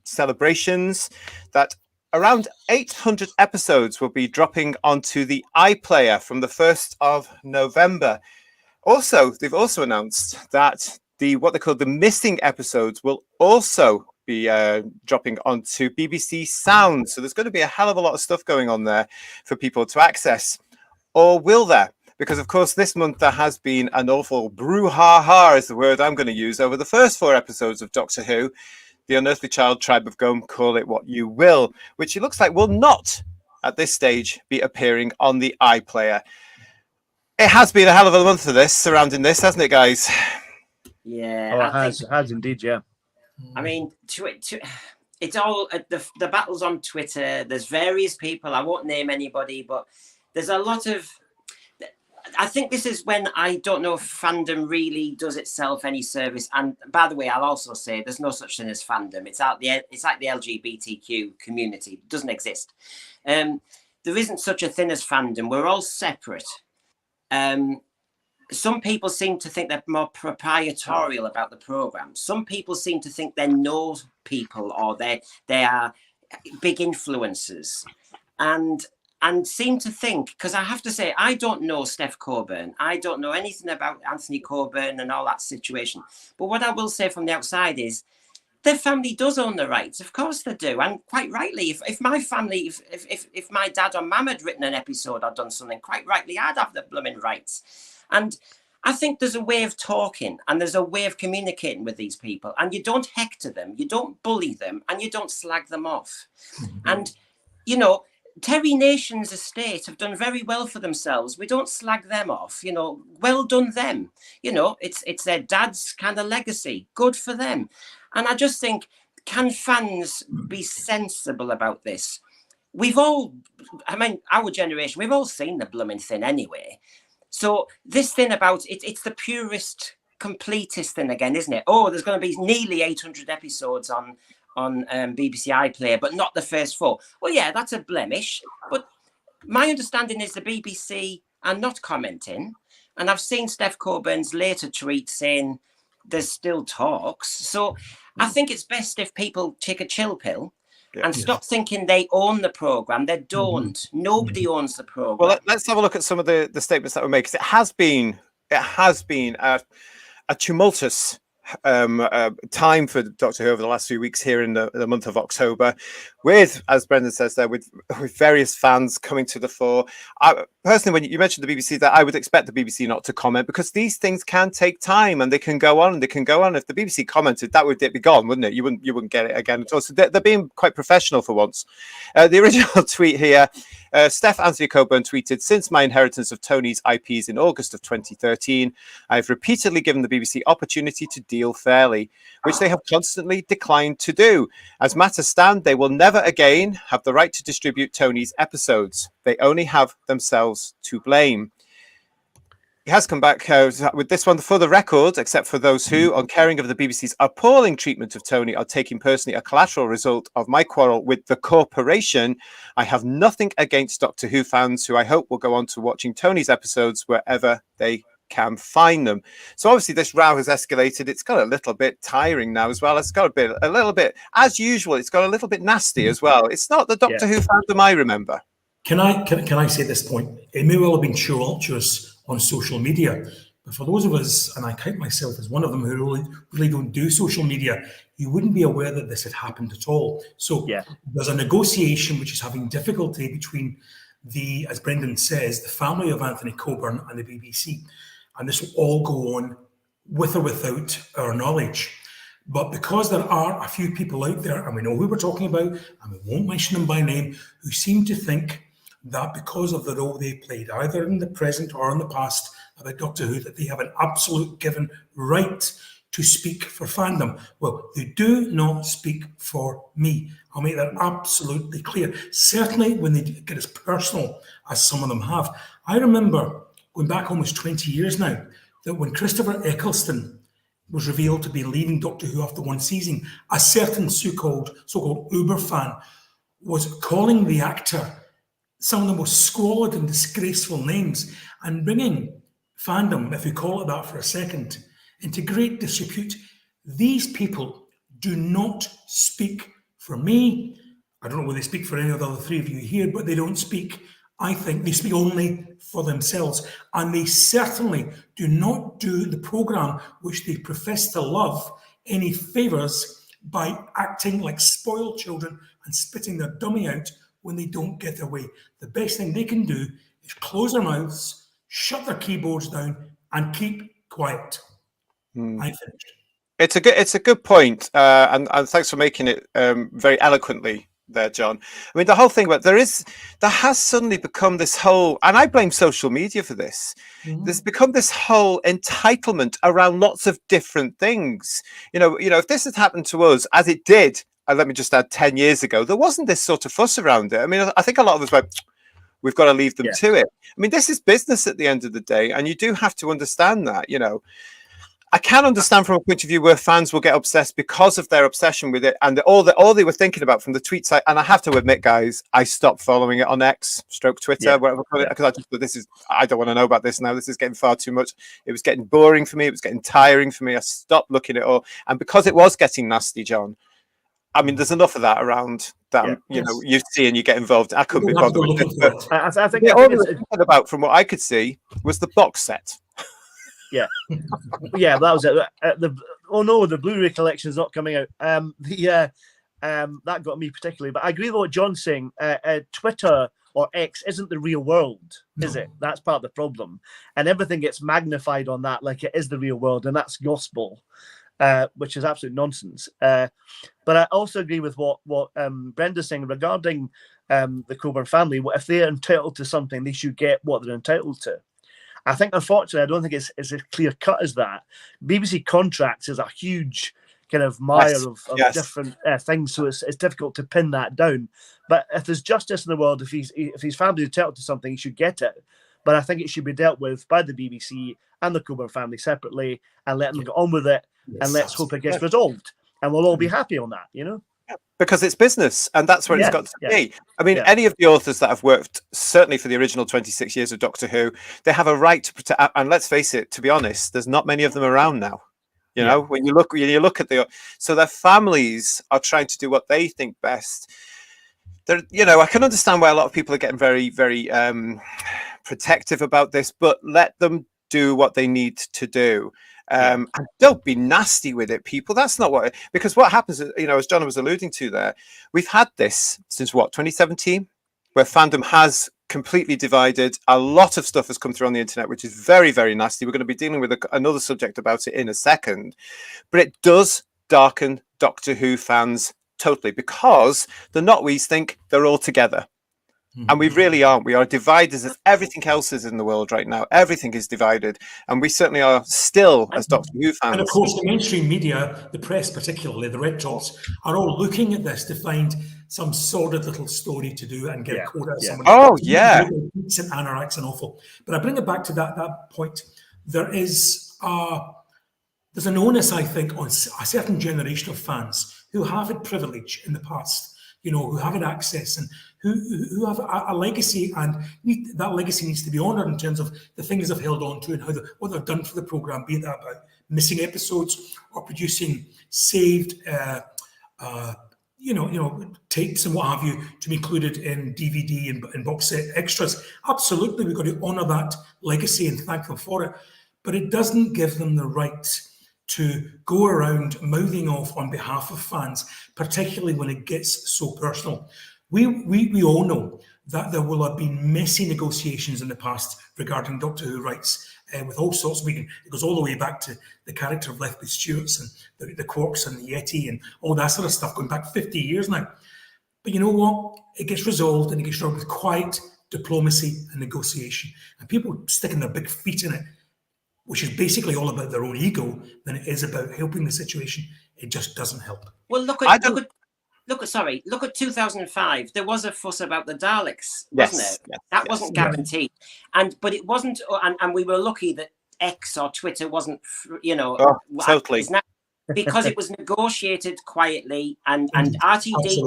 celebrations, that around 800 episodes will be dropping onto the iPlayer from the 1st of November. Also, they've also announced that what they call the missing episodes will also be dropping onto BBC Sound. So there's going to be a hell of a lot of stuff going on there for people to access. Or will there? Because, of course, this month there has been an awful brouhaha, is the word I'm going to use, over the first 4 episodes of Doctor Who. The Unearthly Child, Tribe of Gome, call it what you will, which it looks like will not, at this stage, be appearing on the iPlayer. It has been a hell of a month for this, surrounding this, hasn't it, guys? Yeah. It has indeed, yeah. I mean, it's all, the battles on Twitter, there's various people, I won't name anybody, but there's a lot of... I think this is when I don't know if fandom really does itself any service. And by the way, I'll also say there's no such thing as fandom. It's like the LGBTQ community. It doesn't exist. There isn't such a thing as fandom. We're all separate. Some people seem to think they're more proprietorial about the program. Some people seem to think they know people or they are big influencers. And seem to think, because I have to say, I don't know Steph Coburn. I don't know anything about Anthony Coburn and all that situation. But what I will say from the outside is their family does own the rights. Of course they do. And quite rightly, if my family, if my dad or mum had written an episode or done something, quite rightly, I'd have the blooming rights. And I think there's a way of talking and there's a way of communicating with these people. And you don't hector them, you don't bully them, and you don't slag them off. And, Terry Nation's estate have done very well for themselves. We don't slag them off, well done them. It's their dad's kind of legacy. Good for them. And I just think, can fans be sensible about this? Our generation, we've all seen the blooming thing anyway. So this thing about it's the purest, completest thing again, isn't it? Oh, there's going to be nearly 800 episodes on BBC iPlayer, but not the first 4. Well, yeah, that's a blemish. But my understanding is the BBC are not commenting. And I've seen Steph Coburn's later tweet saying there's still talks. So I think it's best if people take a chill pill and stop thinking they own the programme. They don't. Nobody owns the programme. Well, let's have a look at some of the statements that were made, because it has been a tumultuous time for Doctor Who over the last few weeks here in the month of October, with, as Brendan says there, with various fans coming to the fore. Personally, when you mentioned the BBC, that I would expect the BBC not to comment, because these things can take time and they can go on and they can go on. If the BBC commented, that would be gone, wouldn't it? You wouldn't get it again at all. So they're being quite professional for once. The original tweet here, Steph Anthony Coburn tweeted, "Since my inheritance of Tony's IPs in August of 2013, I've repeatedly given the BBC opportunity to deal fairly, which they have constantly declined to do. As matters stand, they will never again have the right to distribute Tony's episodes. They only have themselves to blame." He has come back with this one. "For the record, except for those who, uncaring of the BBC's appalling treatment of Tony, are taking personally a collateral result of my quarrel with the corporation, I have nothing against Doctor Who fans who I hope will go on to watching Tony's episodes wherever they can find them." So obviously this row has escalated. It's got a little bit tiring now as well. It's got a little bit, as usual, it's got a little bit nasty as well. It's not the Doctor Who fandom I remember. Can I say at this point, it may well have been tumultuous on social media, but for those of us, and I count myself as one of them, who really don't do social media, you wouldn't be aware that this had happened at all. So there's a negotiation which is having difficulty between as Brendan says, the family of Anthony Coburn and the BBC. And this will all go on with or without our knowledge. But because there are a few people out there, and we know who we're talking about, and we won't mention them by name, who seem to think that because of the role they played, either in the present or in the past, about Doctor Who, that they have an absolute given right to speak for fandom. Well, they do not speak for me. I'll make that absolutely clear. Certainly when they get as personal as some of them have. I remember going back almost 20 years now, that when Christopher Eccleston was revealed to be leaving Doctor Who after one season, a certain so-called Uber fan was calling the actor some of the most squalid and disgraceful names, and bringing fandom, if we call it that for a second, into great disrepute. These people do not speak for me. I don't know whether they speak for any of the other three of you here, but they don't speak. I think they speak only for themselves, and they certainly do not do the programme which they profess to love any favours by acting like spoiled children and spitting their dummy out when they don't get their way. The best thing they can do is close their mouths, shut their keyboards down, and keep quiet. I finished. It's a good point, and thanks for making it very eloquently there, John. I mean, the whole thing about there has suddenly become this whole, and I blame social media for this. There's become this whole entitlement around lots of different things. You know, if this had happened to us, as it did, let me just add, 10 years ago, there wasn't this sort of fuss around it. I mean, I think a lot of us went, we've got to leave them to it. I mean, this is business at the end of the day, and you do have to understand that, you know. I can understand from a point of view where fans will get obsessed because of their obsession with it, and all they were thinking about from the tweet site. And I have to admit, guys, I stopped following it on X, Twitter, whatever, because I just thought I don't want to know about this now. This is getting far too much. It was getting boring for me. It was getting tiring for me. I stopped looking at it all, and because it was getting nasty, John. I mean, there's enough of that around that you know you see and you get involved. I couldn't be bothered with it. But I think all we were thinking about, from what I could see, was the box set. Yeah, that was it. The Blu-ray collection is not coming out. That got me particularly. But I agree with what John's saying. Twitter or X isn't the real world, is it? That's part of the problem, and everything gets magnified on that like it is the real world, and that's gospel. Which is absolute nonsense. But I also agree with what Brenda's saying regarding the Coburn family. If they're entitled to something, they should get what they're entitled to. I think, unfortunately, I don't think it's as clear cut as that. BBC contracts is a huge kind of mire of different things, so it's difficult to pin that down. But if there's justice in the world, if his family's entitled to something, he should get it. But I think it should be dealt with by the BBC and the Coburn family separately, and let them get on with it. And let's hope it gets resolved, and we'll all be happy on that, you know? Because it's business, and that's where it's got to be. I mean, any of the authors that have worked, certainly for the original 26 years of Doctor Who, they have a right to protect. And let's face it, to be honest, there's not many of them around now. You know, when you look at so their families are trying to do what they think best. You know, I can understand why a lot of people are getting very, very protective about this, but let them do what they need to do. And don't be nasty with it, people. That's not what, because what happens, as John was alluding to there, we've had this since 2017, where fandom has completely divided. A lot of stuff has come through on the internet, which is very, very nasty. We're going to be dealing with another subject about it in a second, but it does darken Doctor Who fans totally, because the Notwees think they're all together. And we really aren't. We are divided as everything else is in the world right now. Everything is divided. And we certainly are still, as Doctor Who fans. And of course, the mainstream media, the press particularly, the red tops, are all looking at this to find some sordid little story to do and get a quote out of someone. Oh, yeah. It's an anoraks and awful. But I bring it back to that point. There's an onus, I think, on a certain generation of fans who have had privilege in the past, who have had access and who have a legacy, and that legacy needs to be honoured in terms of the things they've held on to and what they've done for the programme, be that about missing episodes or producing saved, tapes and what have you to be included in DVD and box set extras. Absolutely, we've got to honour that legacy and thank them for it, but it doesn't give them the right to go around mouthing off on behalf of fans, particularly when it gets so personal. We all know that there will have been messy negotiations in the past regarding Doctor Who rights, with all sorts of, it goes all the way back to the character of Lethbridge Stewart's and the Quarks and the Yeti and all that sort of stuff, going back 50 years now. But you know what? It gets resolved, and it gets resolved with quiet diplomacy and negotiation. And people sticking their big feet in it, which is basically all about their own ego, than it is about helping the situation. It just doesn't help. Well, look at 2005. There was a fuss about the Daleks, wasn't it? Yes, that wasn't guaranteed, but it wasn't, and we were lucky that X or Twitter wasn't, totally, because it was negotiated quietly, and RTD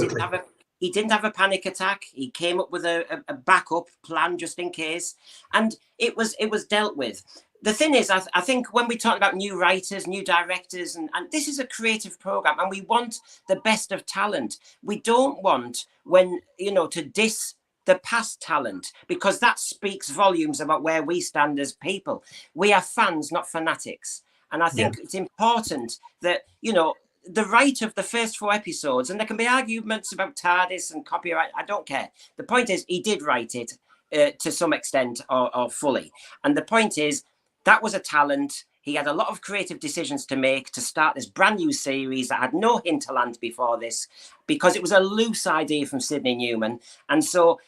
didn't have a panic attack. He came up with a backup plan just in case, and it was dealt with. The thing is, I think when we talk about new writers, new directors, and this is a creative program, and we want the best of talent. We don't want to diss the past talent, because that speaks volumes about where we stand as people. We are fans, not fanatics. And I think it's important that, the right of the first 4 episodes, and there can be arguments about TARDIS and copyright. I don't care. The point is, he did write it to some extent or fully. And the point is, that was a talent. He had a lot of creative decisions to make to start this brand new series that had no hinterland before this, because it was a loose idea from Sidney Newman. And so,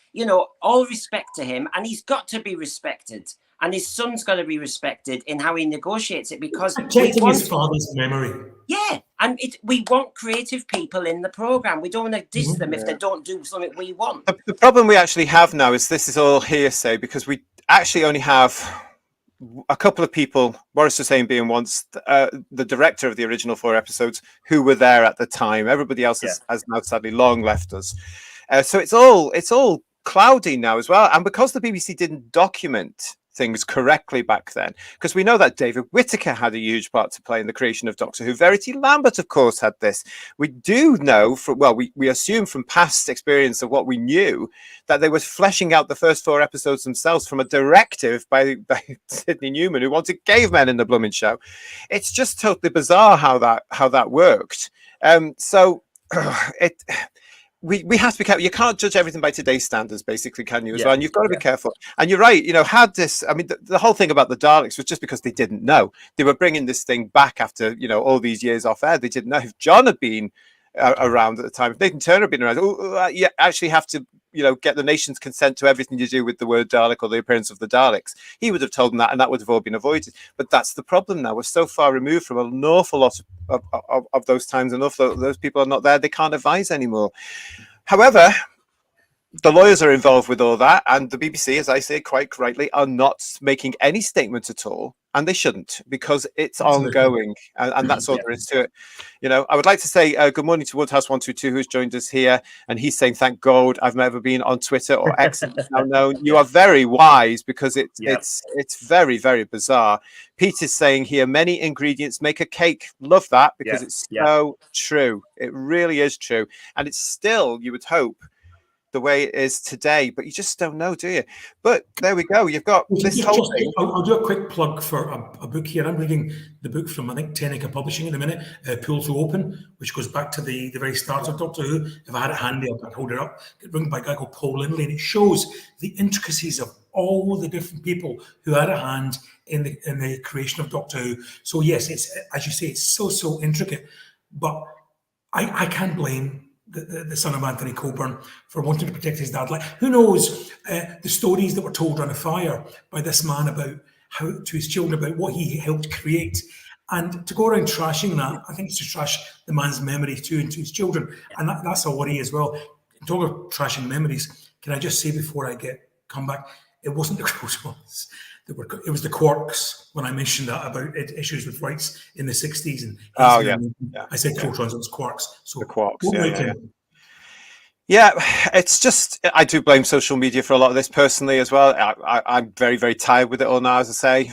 all respect to him, and he's got to be respected. And his son's got to be respected in how he negotiates it, because protecting his father's memory. Yeah, and we want creative people in the program. We don't want to diss them if they don't do something we want. The problem we actually have now is this is all hearsay, because we actually only have a couple of people, Maurice Hussein being once the director of the original 4 episodes, who were there at the time. Everybody else has now sadly long left us. So it's all cloudy now as well. And because the BBC didn't document things correctly back then, because we know that David Whittaker had a huge part to play in the creation of Doctor Who. Verity Lambert, of course, had this. We do know we assume from past experience of what we knew, that they were fleshing out the first 4 episodes themselves from a directive by Sidney Newman, who wanted cavemen in the blooming show. It's just totally bizarre how that worked. We have to be careful. You can't judge everything by today's standards, basically, can you, as well? And you've got to be careful. And you're right, had this, the whole thing about the Daleks was just because they didn't know. They were bringing this thing back after, all these years off air. They didn't know. If John had been around at the time, if Nathan Turner had been around, you actually have to, get the nation's consent to everything you do with the word Dalek or the appearance of the Daleks. He would have told them that, and that would have all been avoided. But that's the problem now. We're so far removed from an awful lot of those times, and those people are not there. They can't advise anymore. However, the lawyers are involved with all that, and the BBC, as I say quite rightly, are not making any statement at all, and they shouldn't, because it's ongoing, and that's all there is to it. I would like to say good morning to Woodhouse122, who's joined us here, and he's saying, thank God I've never been on Twitter or X. Now known. You are very wise, because it's very, very bizarre. Pete is saying here, many ingredients make a cake. Love that, because it's so true. It really is true, and it's still, you would hope, the way it is today, but you just don't know, do you? But there we go. You've got this whole thing. I'll do a quick plug for a book here. I'm reading the book from, I think, Tenica Publishing at the minute, Pool to Open, which goes back to the very start of Doctor Who. If I had it handy, I'd hold it up. It's written by a guy called Paul Lindley, and it shows the intricacies of all the different people who had a hand in the creation of Doctor Who. So yes, it's, as you say, it's so intricate. But I can't blame the son of Anthony Coburn for wanting to protect his dad. Like, who knows the stories that were told around a fire by this man about how to his children about what he helped create, and to go around trashing that, I think it's to trash the man's memories too and to his children, and that's a worry as well. Talk of trashing memories. Can I just say before I come back, it wasn't the Crossroads. It was the Quarks when I mentioned that about issues with rights in the 60s. And I said Crossroads, it was Quarks. So the Quarks, yeah, it's just, I do blame social media for a lot of this personally as well. I'm very, very tired with it all now, as I say.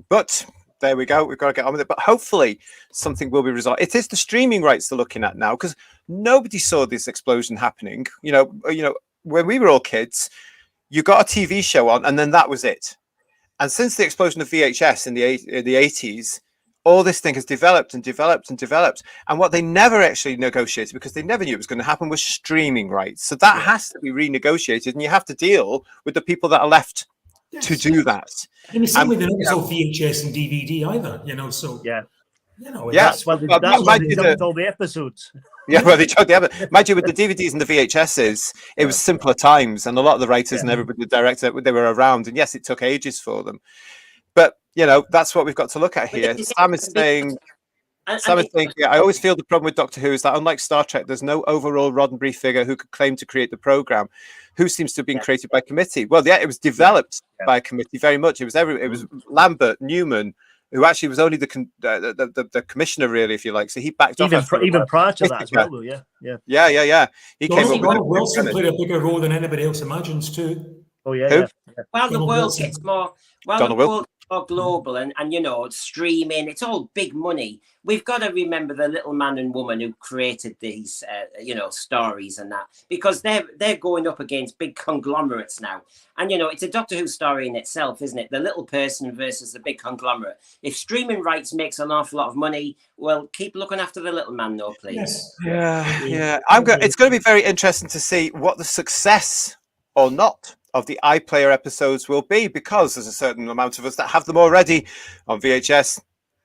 But there we go. We've got to get on with it. But hopefully something will be resolved. It is the streaming rights they're looking at now, because nobody saw this explosion happening. You know, when we were all kids, you got a TV show on, and then that was it. And since the explosion of VHS in the 80s, all this thing has developed and developed and developed. And what they never actually negotiated, because they never knew it was going to happen, was streaming rights. So that has to be renegotiated, and you have to deal with the people that are left to do that. And the same way they never saw VHS and DVD either, you know. So that's why they dumped all the episodes. Yeah, well, they tried the other. Mind you, with the DVDs and the VHSs, it was simpler times, and a lot of the writers and everybody, the director, they were around, and yes, it took ages for them. But that's what we've got to look at here. Sam is saying, I always feel the problem with Doctor Who is that unlike Star Trek, there's no overall Roddenberry figure who could claim to create the program. Who seems to have been created by committee? Well, yeah, it was developed by a committee very much. It was Lambert, Newman, who actually was only the commissioner, really, if you like. So he backed off. Even prior to that as well, yeah. He came up with Wilson played a bigger role than anybody else imagines too. Oh yeah. Well, the world gets more. Well, the world more global, and streaming. It's all big money. We've got to remember the little man and woman who created these, stories and that, because they're going up against big conglomerates now. And it's a Doctor Who story in itself, isn't it? The little person versus the big conglomerate. If streaming rights makes an awful lot of money, well, keep looking after the little man, though, please. Yeah. It's going to be very interesting to see what the success or not of the iPlayer episodes will be, because there's a certain amount of us that have them already on VHS,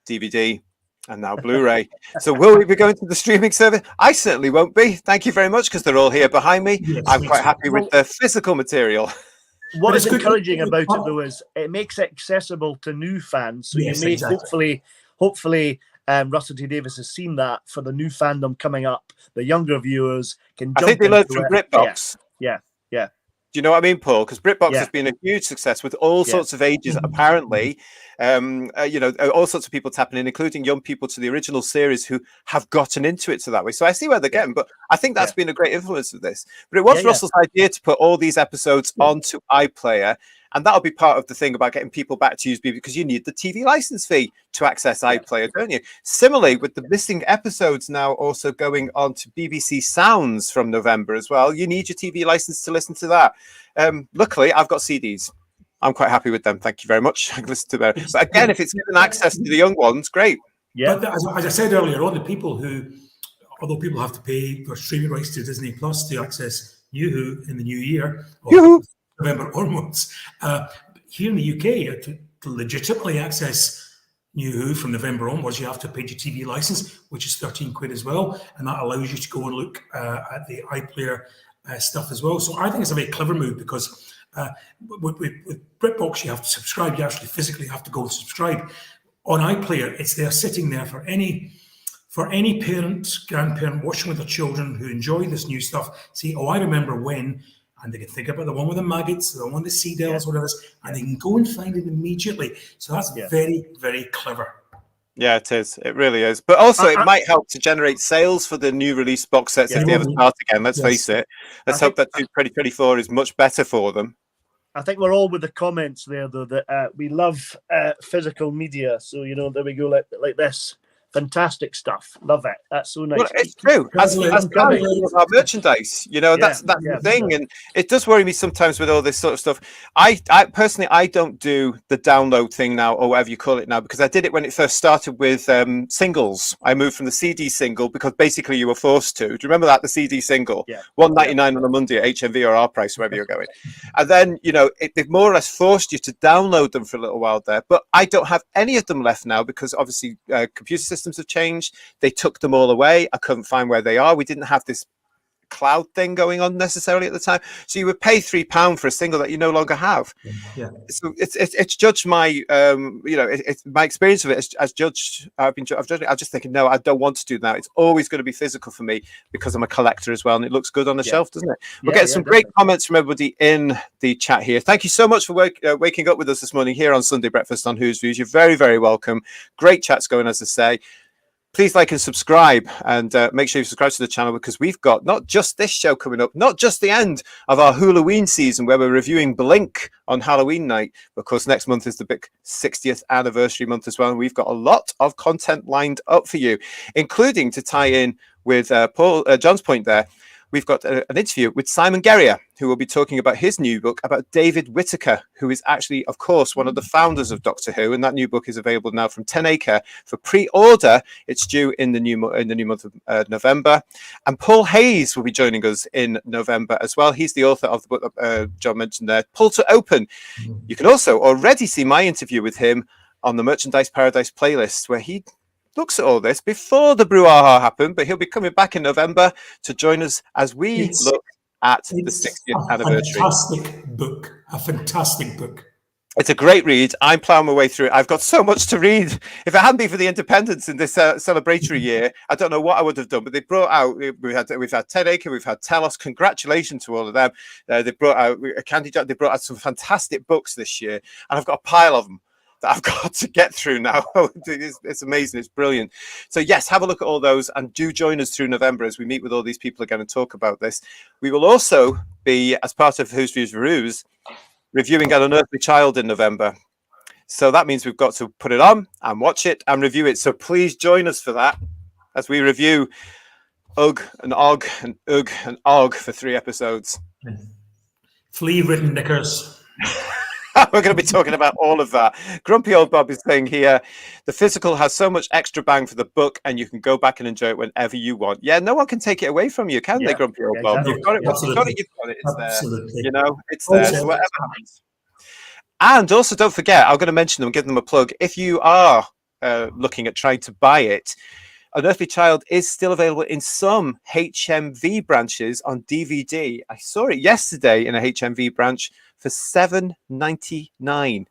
DVD, and now Blu-ray. So will we be going to the streaming service? I certainly won't be. Thank you very much, because they're all here behind me. Yes, I'm quite happy with the physical material. What is encouraging about it, though, is it makes it accessible to new fans. So you may hopefully Russell T Davies has seen that for the new fandom coming up. The younger viewers can jump. I think they learned from BritBox. Yeah. Do you know what I mean, Paul? Because BritBox has been a huge success with all sorts of ages, apparently. All sorts of people tapping in, including young people to the original series who have gotten into it that way. So I see where they're getting, but I think that's been a great influence of this. But it was Russell's idea to put all these episodes onto iPlayer, and that'll be part of the thing about getting people back to use B, because you need the TV license fee to access iPlayer, don't you? Similarly, with the missing episodes now also going on to BBC Sounds from November as well, you need your TV license to listen to that. Luckily, I've got CDs. I'm quite happy with them. Thank you very much. I can listen to them. But again, if it's given access to the young ones, great. Yeah. But as I said earlier on, the people who, although people have to pay for streaming rights to Disney Plus to access New Who in the new year, or November onwards, here in the UK, to legitimately access New Who from November onwards, you have to pay your TV license, which is 13 quid as well. And that allows you to go and look at the iPlayer stuff as well. So I think it's a very clever move, because with BritBox, you have to subscribe. You actually physically have to go and subscribe. On iPlayer, it's there sitting there for any parent, grandparent watching with their children who enjoy this new stuff. See, I remember when, and they can think about the one with the maggots, the one with the sea devils, whatever it is, and they can go and find it immediately. So that's very, very clever. Yeah, it is. It really is. But also, it might help to generate sales for the new release box sets if they ever start again. Let's face it. Let's hope that 2024 is much better for them. I think we're all with the comments there, though, that we love physical media. So, there we go, like this. Fantastic stuff. Love it. That's so nice. Well, it's true. As our merchandise, you know, that's the thing. And it does worry me sometimes with all this sort of stuff. I personally, I don't do the download thing now, or whatever you call it now, because I did it when it first started with singles. I moved from the CD single because basically you were forced to. Do you remember that, the CD single? Yeah. $1.99 on a Monday at HMV or our price, wherever you're going. And then, you know, they've more or less forced you to download them for a little while there. But I don't have any of them left now because obviously computer systems have changed. They took them all away. I couldn't find where they are. We didn't have this cloud thing going on necessarily at the time, so you would pay £3 for a single that you no longer have. So it's judged my you know, it's my experience of it as judged. I'm just thinking, no, I don't want to do that. It's always going to be physical for me because I'm a collector as well, and it looks good on the shelf, doesn't it? We're getting some great comments from everybody in the chat here. Thank you so much for waking up with us this morning here on Sunday Breakfast on Who's Views. You're very, very welcome. Great chats going, as I say. Please like and subscribe, and make sure you subscribe to the channel, because we've got not just this show coming up, not just the end of our Halloween season where we're reviewing Blink on Halloween night, but of course next month is the big 60th anniversary month as well, and we've got a lot of content lined up for you, including, to tie in with John's point there, we've got an interview with Simon Guerrier, who will be talking about his new book about David Whittaker, who is actually, of course, one of the founders of Doctor Who. And that new book is available now from 10 Acre for pre-order. It's due in the new month of November. And Paul Hayes will be joining us in November as well. He's the author of the book that John mentioned there, Pull to Open. You can also already see my interview with him on the Merchandise Paradise playlist, where he looks at all this before the brouhaha happened, but he'll be coming back in November to join us as we look at the 60th anniversary. A fantastic book. It's a great read. I'm plowing my way through it. I've got so much to read. If it hadn't been for the independence in this celebratory year, I don't know what I would have done. But they brought out, we've had 10 Acre, we've had Telos. Congratulations to all of them. They brought out Candy Jack. They brought out some fantastic books this year, and I've got a pile of them that I've got to get through now. It's amazing. It's brilliant. So yes, have a look at all those, and do join us through November as we meet with all these people again and talk about this. We will also be, as part of Who's Views Reviews, reviewing An Unearthly Child in November. So that means we've got to put it on and watch it and review it. So please join us for that as we review Ugh and Og and Ugh and Og for 3 episodes. Flea-ridden knickers. We're going to be talking about all of that. Grumpy Old Bob is saying here, the physical has so much extra bang for the book, and you can go back and enjoy it whenever you want. Yeah, no one can take it away from you, can they, Grumpy Old Bob? Exactly. You've got it. Once you've got it, you've got it. It's Absolutely. there. You know, it's there. So whatever happens. And also, don't forget, I'm going to mention them, give them a plug. If you are looking at trying to buy it, Unearthly Child is still available in some HMV branches on DVD. I saw it yesterday in a HMV branch for $7.99.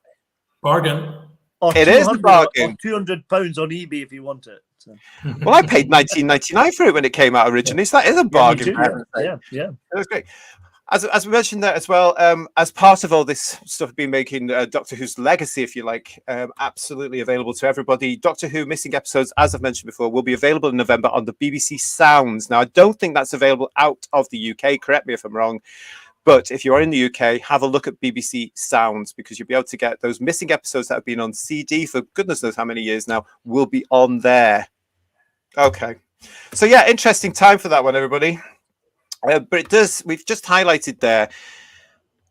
Bargain. It is a bargain. £200 on eBay if you want it. So. Well, I paid $19.99 for it when it came out originally, so that is a bargain. Yeah. It was great. As we mentioned there as well, as part of all this stuff being making Doctor Who's legacy, if you like, absolutely available to everybody. Doctor Who missing episodes, as I've mentioned before, will be available in November on the BBC Sounds. Now, I don't think that's available out of the UK. Correct me if I'm wrong. But if you are in the UK, have a look at BBC Sounds, because you'll be able to get those missing episodes that have been on CD for goodness knows how many years now will be on there. Okay. So, yeah, interesting time for that one, everybody. But it does, we've just highlighted there.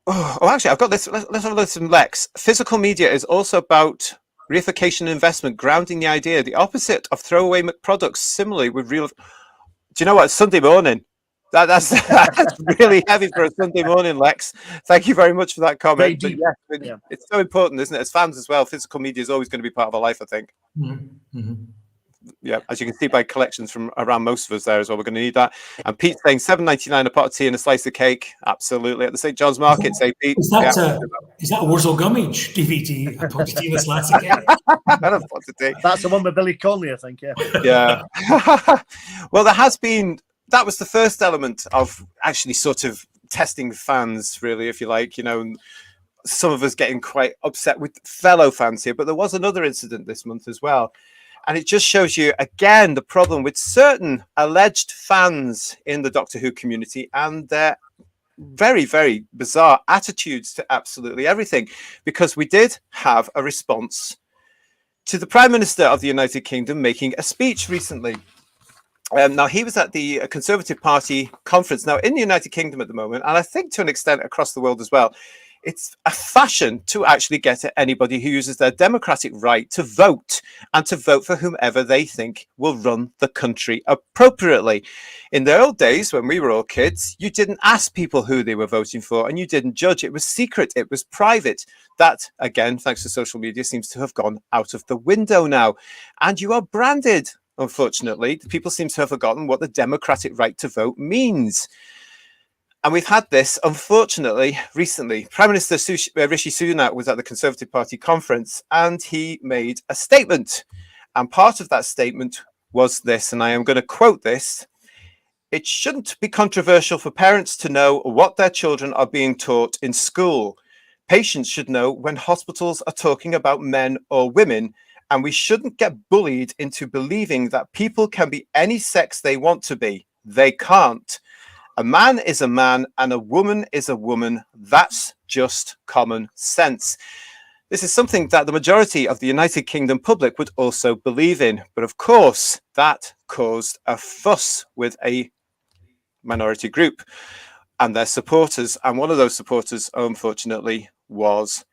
Oh, actually, I've got this. Let's have a look from Lex. Physical media is also about reification and investment, grounding the idea, the opposite of throwaway products, similarly with real. Do you know what? Sunday morning. That's really heavy for a Sunday morning, Lex. Thank you very much for that comment. But yeah, it's so important, isn't it? As fans as well, physical media is always going to be part of our life, I think. Mm-hmm. Yeah, as you can see by collections from around most of us there as well, we're going to need that. And Pete's saying $7.99 a pot of tea and a slice of cake. Absolutely. At the St. John's Market, say Pete. Is that a Wurzel Gummidge DVD? A pot of tea and a slice of cake? That's the one with Billy Connolly, I think, Yeah. Well, there has been, that was the first element of actually sort of testing fans, really, if you like, you know, some of us getting quite upset with fellow fans here, but there was another incident this month as well. And it just shows you, again, the problem with certain alleged fans in the Doctor Who community and their very, very bizarre attitudes to absolutely everything. Because we did have a response to the Prime Minister of the United Kingdom making a speech recently. Now, he was at the Conservative Party conference. Now, in the United Kingdom at the moment, and I think to an extent across the world as well, it's a fashion to actually get at anybody who uses their democratic right to vote and to vote for whomever they think will run the country appropriately. In the old days, when we were all kids, you didn't ask people who they were voting for and you didn't judge. It was secret. It was private. That, again, thanks to social media, seems to have gone out of the window now. And you are branded. Unfortunately, people seem to have forgotten what the democratic right to vote means. And we've had this, unfortunately, recently. Prime Minister Rishi Sunak was at the Conservative Party conference and he made a statement. And part of that statement was this, and I am going to quote this: "It shouldn't be controversial for parents to know what their children are being taught in school. Patients should know when hospitals are talking about men or women. And we shouldn't get bullied into believing that people can be any sex they want to be. They can't. A man is a man and a woman is a woman. That's just common sense." This is something that the majority of the United Kingdom public would also believe in. But of course, that caused a fuss with a minority group and their supporters. And one of those supporters, unfortunately, was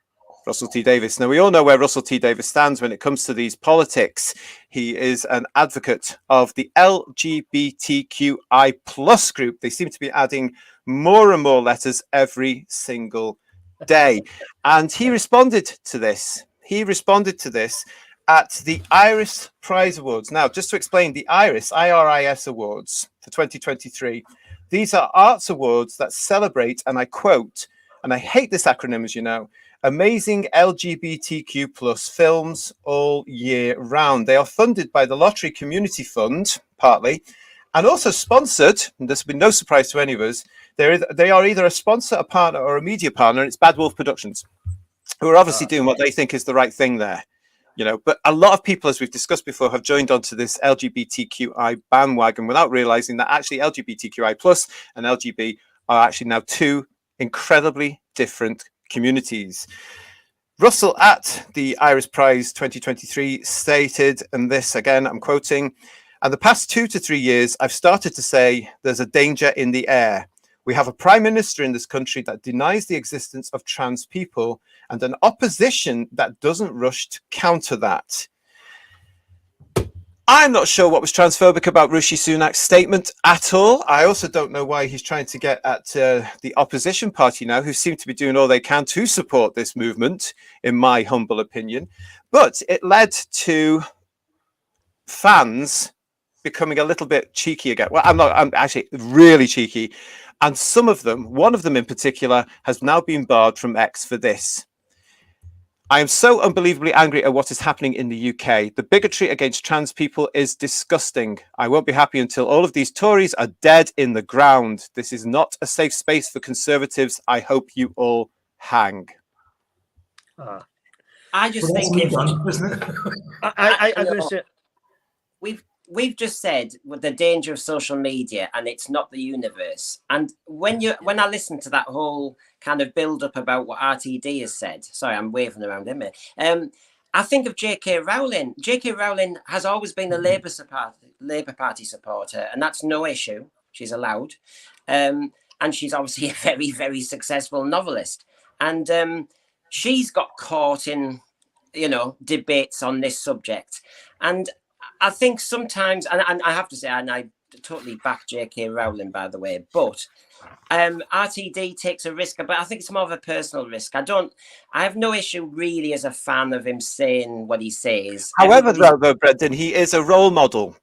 Russell T Davies. Now, we all know where Russell T Davies stands when it comes to these politics. He is an advocate of the LGBTQI plus group. They seem to be adding more and more letters every single day. And he responded to this. He responded to this at the Iris Prize Awards. Now, just to explain, the Iris Awards for 2023, these are arts awards that celebrate, and I quote, and I hate this acronym, as you know, amazing LGBTQ plus films all year round. They are funded by the Lottery Community Fund, partly, and also sponsored, and this will be no surprise to any of us, they are either a sponsor, a partner, or a media partner, and it's Bad Wolf Productions, who are obviously doing what they think is the right thing there. You know, but a lot of people, as we've discussed before, have joined onto this LGBTQI bandwagon without realizing that actually LGBTQI plus and LGB are actually now two incredibly different communities. Russell at the Iris Prize 2023 stated, and this again, I'm quoting, "And the past 2 to 3 years, I've started to say there's a danger in the air. We have a prime minister in this country that denies the existence of trans people and an opposition that doesn't rush to counter that." I'm not sure what was transphobic about Rishi Sunak's statement at all. I also don't know why he's trying to get at the opposition party now, who seem to be doing all they can to support this movement, in my humble opinion. But it led to fans becoming a little bit cheeky again. Well, I'm actually really cheeky. And some of them, one of them in particular, has now been barred from X for this. "I am so unbelievably angry at what is happening in the UK. The bigotry against trans people is disgusting. I won't be happy until all of these Tories are dead in the ground. This is not a safe space for Conservatives. I hope you all hang." I just Well, think done, isn't it? I'm going to say, we've just said with the danger of social media, and it's not the universe. And when I listen to that whole kind of build up about what RTD has said, sorry, I'm waving around him. I think of J.K. Rowling. J.K. Rowling has always been a Labour Party supporter, and that's no issue. She's allowed, and she's obviously a very, very successful novelist. And she's got caught in, debates on this subject, and I think sometimes, and I have to say, and I totally back J.K. Rowling, by the way, but RTD takes a risk, but I think it's more of a personal risk. I have no issue really as a fan of him saying what he says. However, though, Brendan, he is a role model.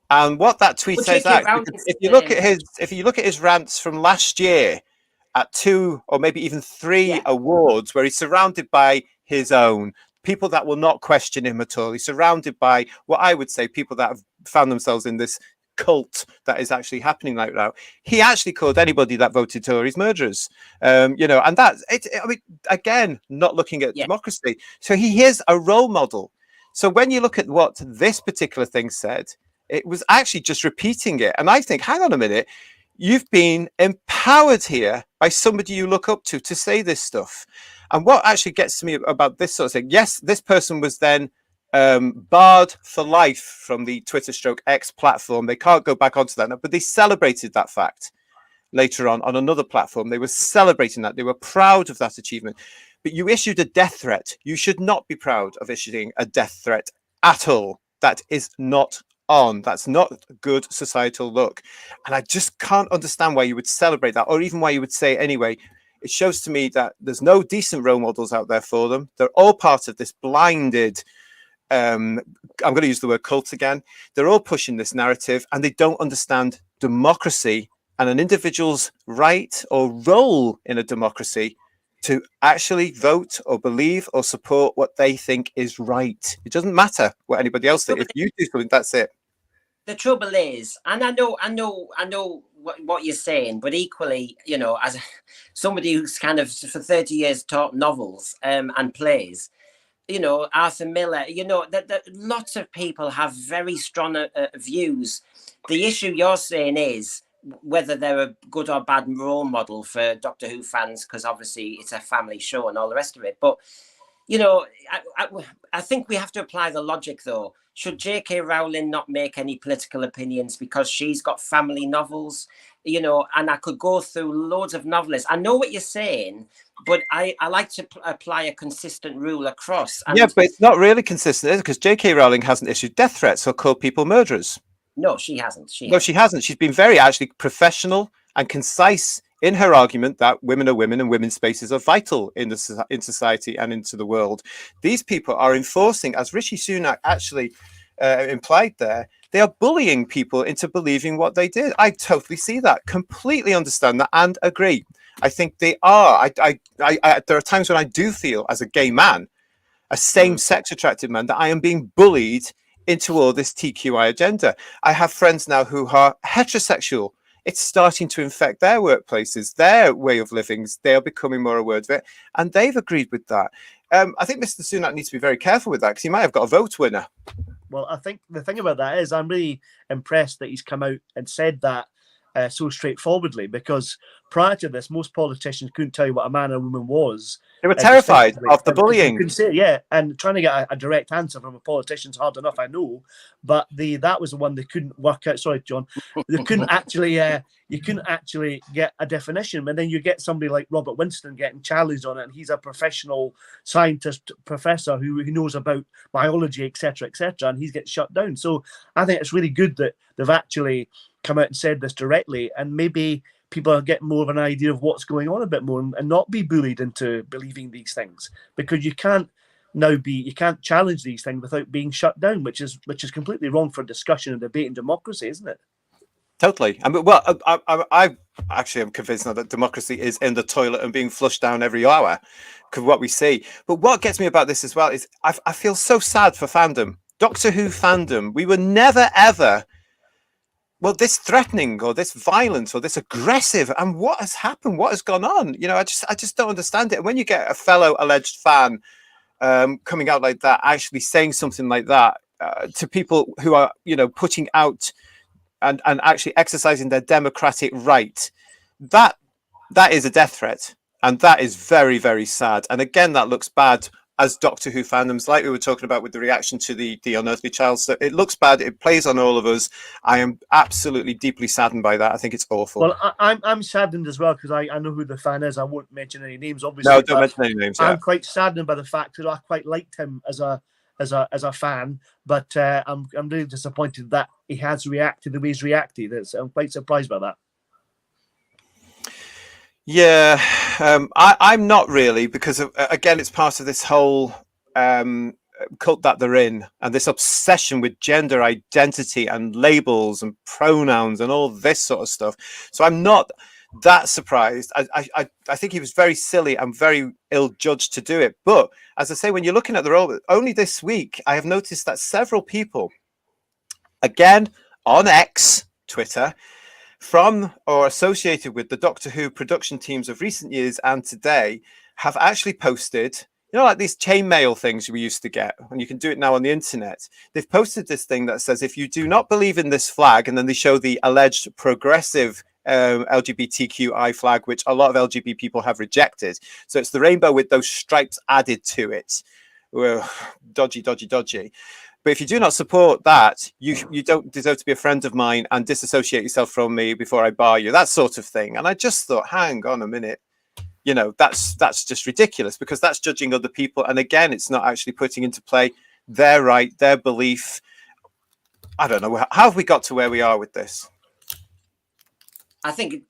And what that tweet says, if you look at his rants from last year at 2 or maybe even 3 awards, where he's surrounded by his own people that will not question him at all. He's surrounded by what I would say people that have found themselves in this cult that is actually happening right now. He actually called anybody that voted Tories murderers, and that's it. I mean, again, not looking at democracy. So he is a role model. So when you look at what this particular thing said, it was actually just repeating it. And I think, hang on a minute, you've been empowered here by somebody you look up to say this stuff. And what actually gets to me about this sort of thing, yes, this person was then barred for life from the Twitter /X platform. They can't go back onto that now, but they celebrated that fact later on another platform. They were celebrating that. They were proud of that achievement. But you issued a death threat. You should not be proud of issuing a death threat at all. That is not on. That's not a good societal look. And I just can't understand why you would celebrate that, or even why you would say it anyway. It shows to me that there's no decent role models out there for them. They're all part of this blinded, I'm going to use the word cult again. They're all pushing this narrative, and they don't understand democracy and an individual's right or role in a democracy to actually vote or believe or support what they think is right. It doesn't matter what anybody else thinks. If you do something, that's it. The trouble is, and I know what you're saying, but equally, you know, as somebody who's kind of for 30 years taught novels and plays, you know, Arthur Miller, you know, that lots of people have very strong views. The issue you're saying is whether they're a good or bad role model for Doctor Who fans, because obviously it's a family show and all the rest of it. But, you know, I think we have to apply the logic, though. Should J.K. Rowling not make any political opinions because she's got family novels? You know, and I could go through loads of novelists. I know what you're saying, but I like to apply a consistent rule across. And yeah, but it's not really consistent, is it? Because J.K. Rowling hasn't issued death threats or called people murderers. No, she hasn't. She hasn't. She's been very actually professional and concise in her argument that women are women and women's spaces are vital in society and into the world. These people are enforcing, as Rishi Sunak actually implied there, they are bullying people into believing what they did. I totally see that, completely understand that, and agree. I think they are. There are times when I do feel, as a gay man, a same-sex attracted man, that I am being bullied into all this TQI agenda. I have friends now who are heterosexual. It's starting to infect their workplaces, their way of living. They are becoming more aware of it, and they've agreed with that. I think Mr. Sunak needs to be very careful with that, because he might have got a vote winner. Well, I think the thing about that is I'm really impressed that he's come out and said that so straightforwardly, because prior to this, most politicians couldn't tell you what a man or a woman was. They were terrified of the bullying. Couldn't say it, yeah, and trying to get a direct answer from a politician's hard enough, I know, but that was the one they couldn't work out. Sorry, John, they couldn't actually. You couldn't actually get a definition, and then you get somebody like Robert Winston getting challenged on it, and he's a professional scientist professor who knows about biology, etc., and he's getting shut down. So I think it's really good that they've actually come out and said this directly, and maybe people are getting more of an idea of what's going on a bit more, and not be bullied into believing these things, because you can't challenge these things without being shut down, which is completely wrong for discussion and debate and democracy, isn't it? Totally. I mean, well, I actually am convinced now that democracy is in the toilet and being flushed down every hour, because what we see. But what gets me about this as well is I feel so sad for fandom, Doctor Who fandom. We were never ever, well, this threatening or this violence or this aggressive. And what has happened? What has gone on? You know, I just don't understand it. And when you get a fellow alleged fan coming out like that, actually saying something like that to people who are, you know, putting out and actually exercising their democratic right, that is a death threat. And that is very, very sad. And again, that looks bad as Doctor Who fandoms, like we were talking about with the reaction to the Unearthly Child. So it looks bad. It plays on all of us. I am absolutely deeply saddened by that. I think it's awful. Well, I'm saddened as well, because I know who the fan is. I won't mention any names, obviously. No, don't mention any names. I'm quite saddened by the fact that I quite liked him as a fan, but I'm really disappointed that he has reacted the way he's reacted. I'm quite surprised by that. Yeah, I'm not really, because again, it's part of this whole cult that they're in, and this obsession with gender identity and labels and pronouns and all this sort of stuff. So I'm not that surprised. I think he was very silly and very ill-judged to do it. But as I say, when you're looking at the role, only this week, I have noticed that several people, again, on X, Twitter, from or associated with the Doctor Who production teams of recent years and today, have actually posted, you know, like these chainmail things we used to get, and you can do it now on the internet. They've posted this thing that says, if you do not believe in this flag, and then they show the alleged progressive LGBTQI flag, which a lot of LGBT people have rejected. So it's the rainbow with those stripes added to it. dodgy. But if you do not support that, you don't deserve to be a friend of mine and disassociate yourself from me before I bar you, that sort of thing. And I just thought, hang on a minute, that's just ridiculous, because that's judging other people. And again, it's not actually putting into play their right, their belief. I don't know. How have we got to where we are with this? I think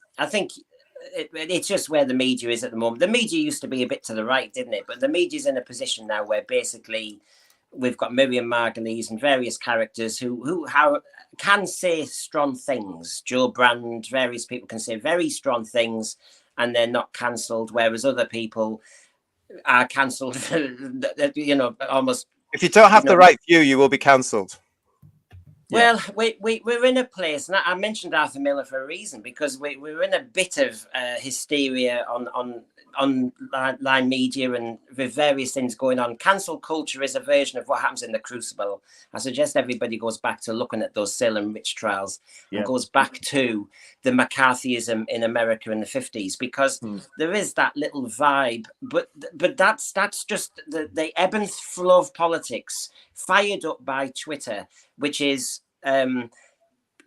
it's just where the media is at the moment. The media used to be a bit to the right, didn't it? But the media's in a position now where basically we've got Miriam Margolyes and various characters who can say strong things. Joe Brand, various people can say very strong things, and they're not cancelled, whereas other people are cancelled. Almost. If you don't have the right view, you will be cancelled. Well, we're in a place, and I mentioned Arthur Miller for a reason, because we're in a bit of hysteria on online media and with various things going on. Cancel culture is a version of what happens in the Crucible. I suggest everybody goes back to looking at those Salem witch trials and goes back to the McCarthyism in America in the 50s, because there is that little vibe, but that's just the ebb and flow of politics fired up by Twitter, which is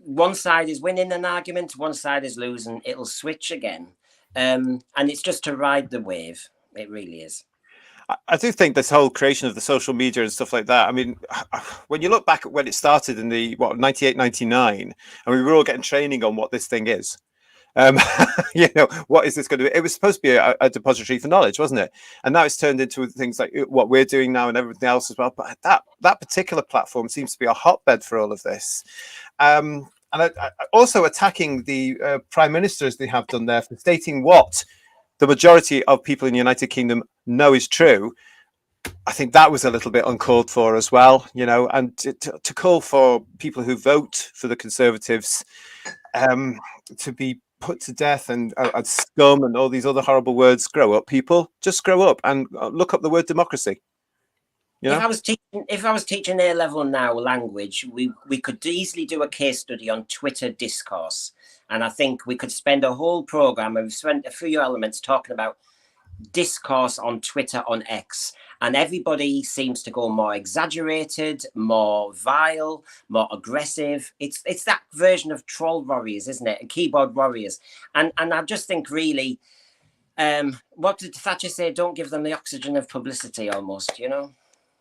one side is winning an argument, one side is losing, it'll switch again. And it's just to ride the wave. It really is. I do think this whole creation of the social media and stuff like that, I mean, when you look back at when it started in the 98, 99, and we were all getting training on what this thing is. What is this going to be? It was supposed to be a depository for knowledge, wasn't it? And now it's turned into things like what we're doing now and everything else as well. But that particular platform seems to be a hotbed for all of this. And also attacking the Prime Minister, as they have done there, for stating what the majority of people in the United Kingdom know is true. I think that was a little bit uncalled for as well, and to call for people who vote for the Conservatives to be put to death and scum and all these other horrible words. Grow up, people. Just grow up and look up the word democracy. If I was teaching A-level now language, we could easily do a case study on Twitter discourse. And I think we could spend a whole program, and we've spent a few elements talking about discourse on Twitter, on X. And everybody seems to go more exaggerated, more vile, more aggressive. It's that version of troll warriors, isn't it? And keyboard warriors. And I just think really, what did Thatcher say? Don't give them the oxygen of publicity almost,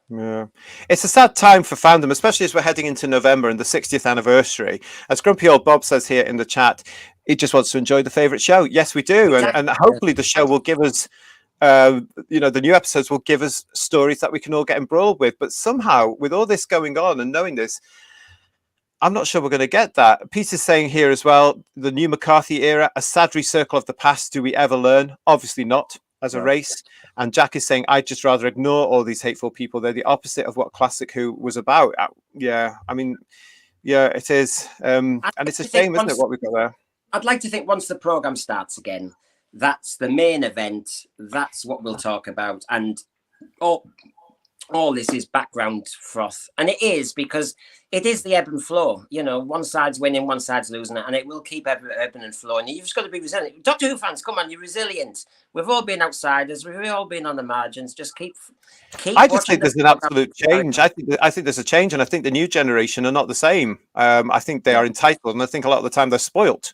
Yeah, it's a sad time for fandom, especially as we're heading into November and the 60th anniversary. As Grumpy Old Bob says here in the chat, he just wants to enjoy the favourite show. Yes, we do. Exactly. And hopefully the show will give us, the new episodes will give us stories that we can all get embroiled with. But somehow, with all this going on and knowing this, I'm not sure we're going to get that. Peter's saying here as well, the new McCarthy era, a sad recircle of the past. Do we ever learn? Obviously not. As a race. And Jack is saying, I'd just rather ignore all these hateful people. They're the opposite of what Classic Who was about. Yeah, I mean, yeah, it is. And it's a shame, isn't it, what we've got there? I'd like to think once the programme starts again, that's the main event. That's what we'll talk about. And all this is background froth. And it is, because it is the ebb and flow. One side's winning, one side's losing it, and it will keep ebbing and flowing. You've just got to be resilient. Doctor Who fans, come on, you're resilient. We've all been outsiders. We've all been on the margins. Just keep I just think there's an absolute change. I think there's a change, and I think the new generation are not the same. I think they are entitled, and I think a lot of the time they're spoilt.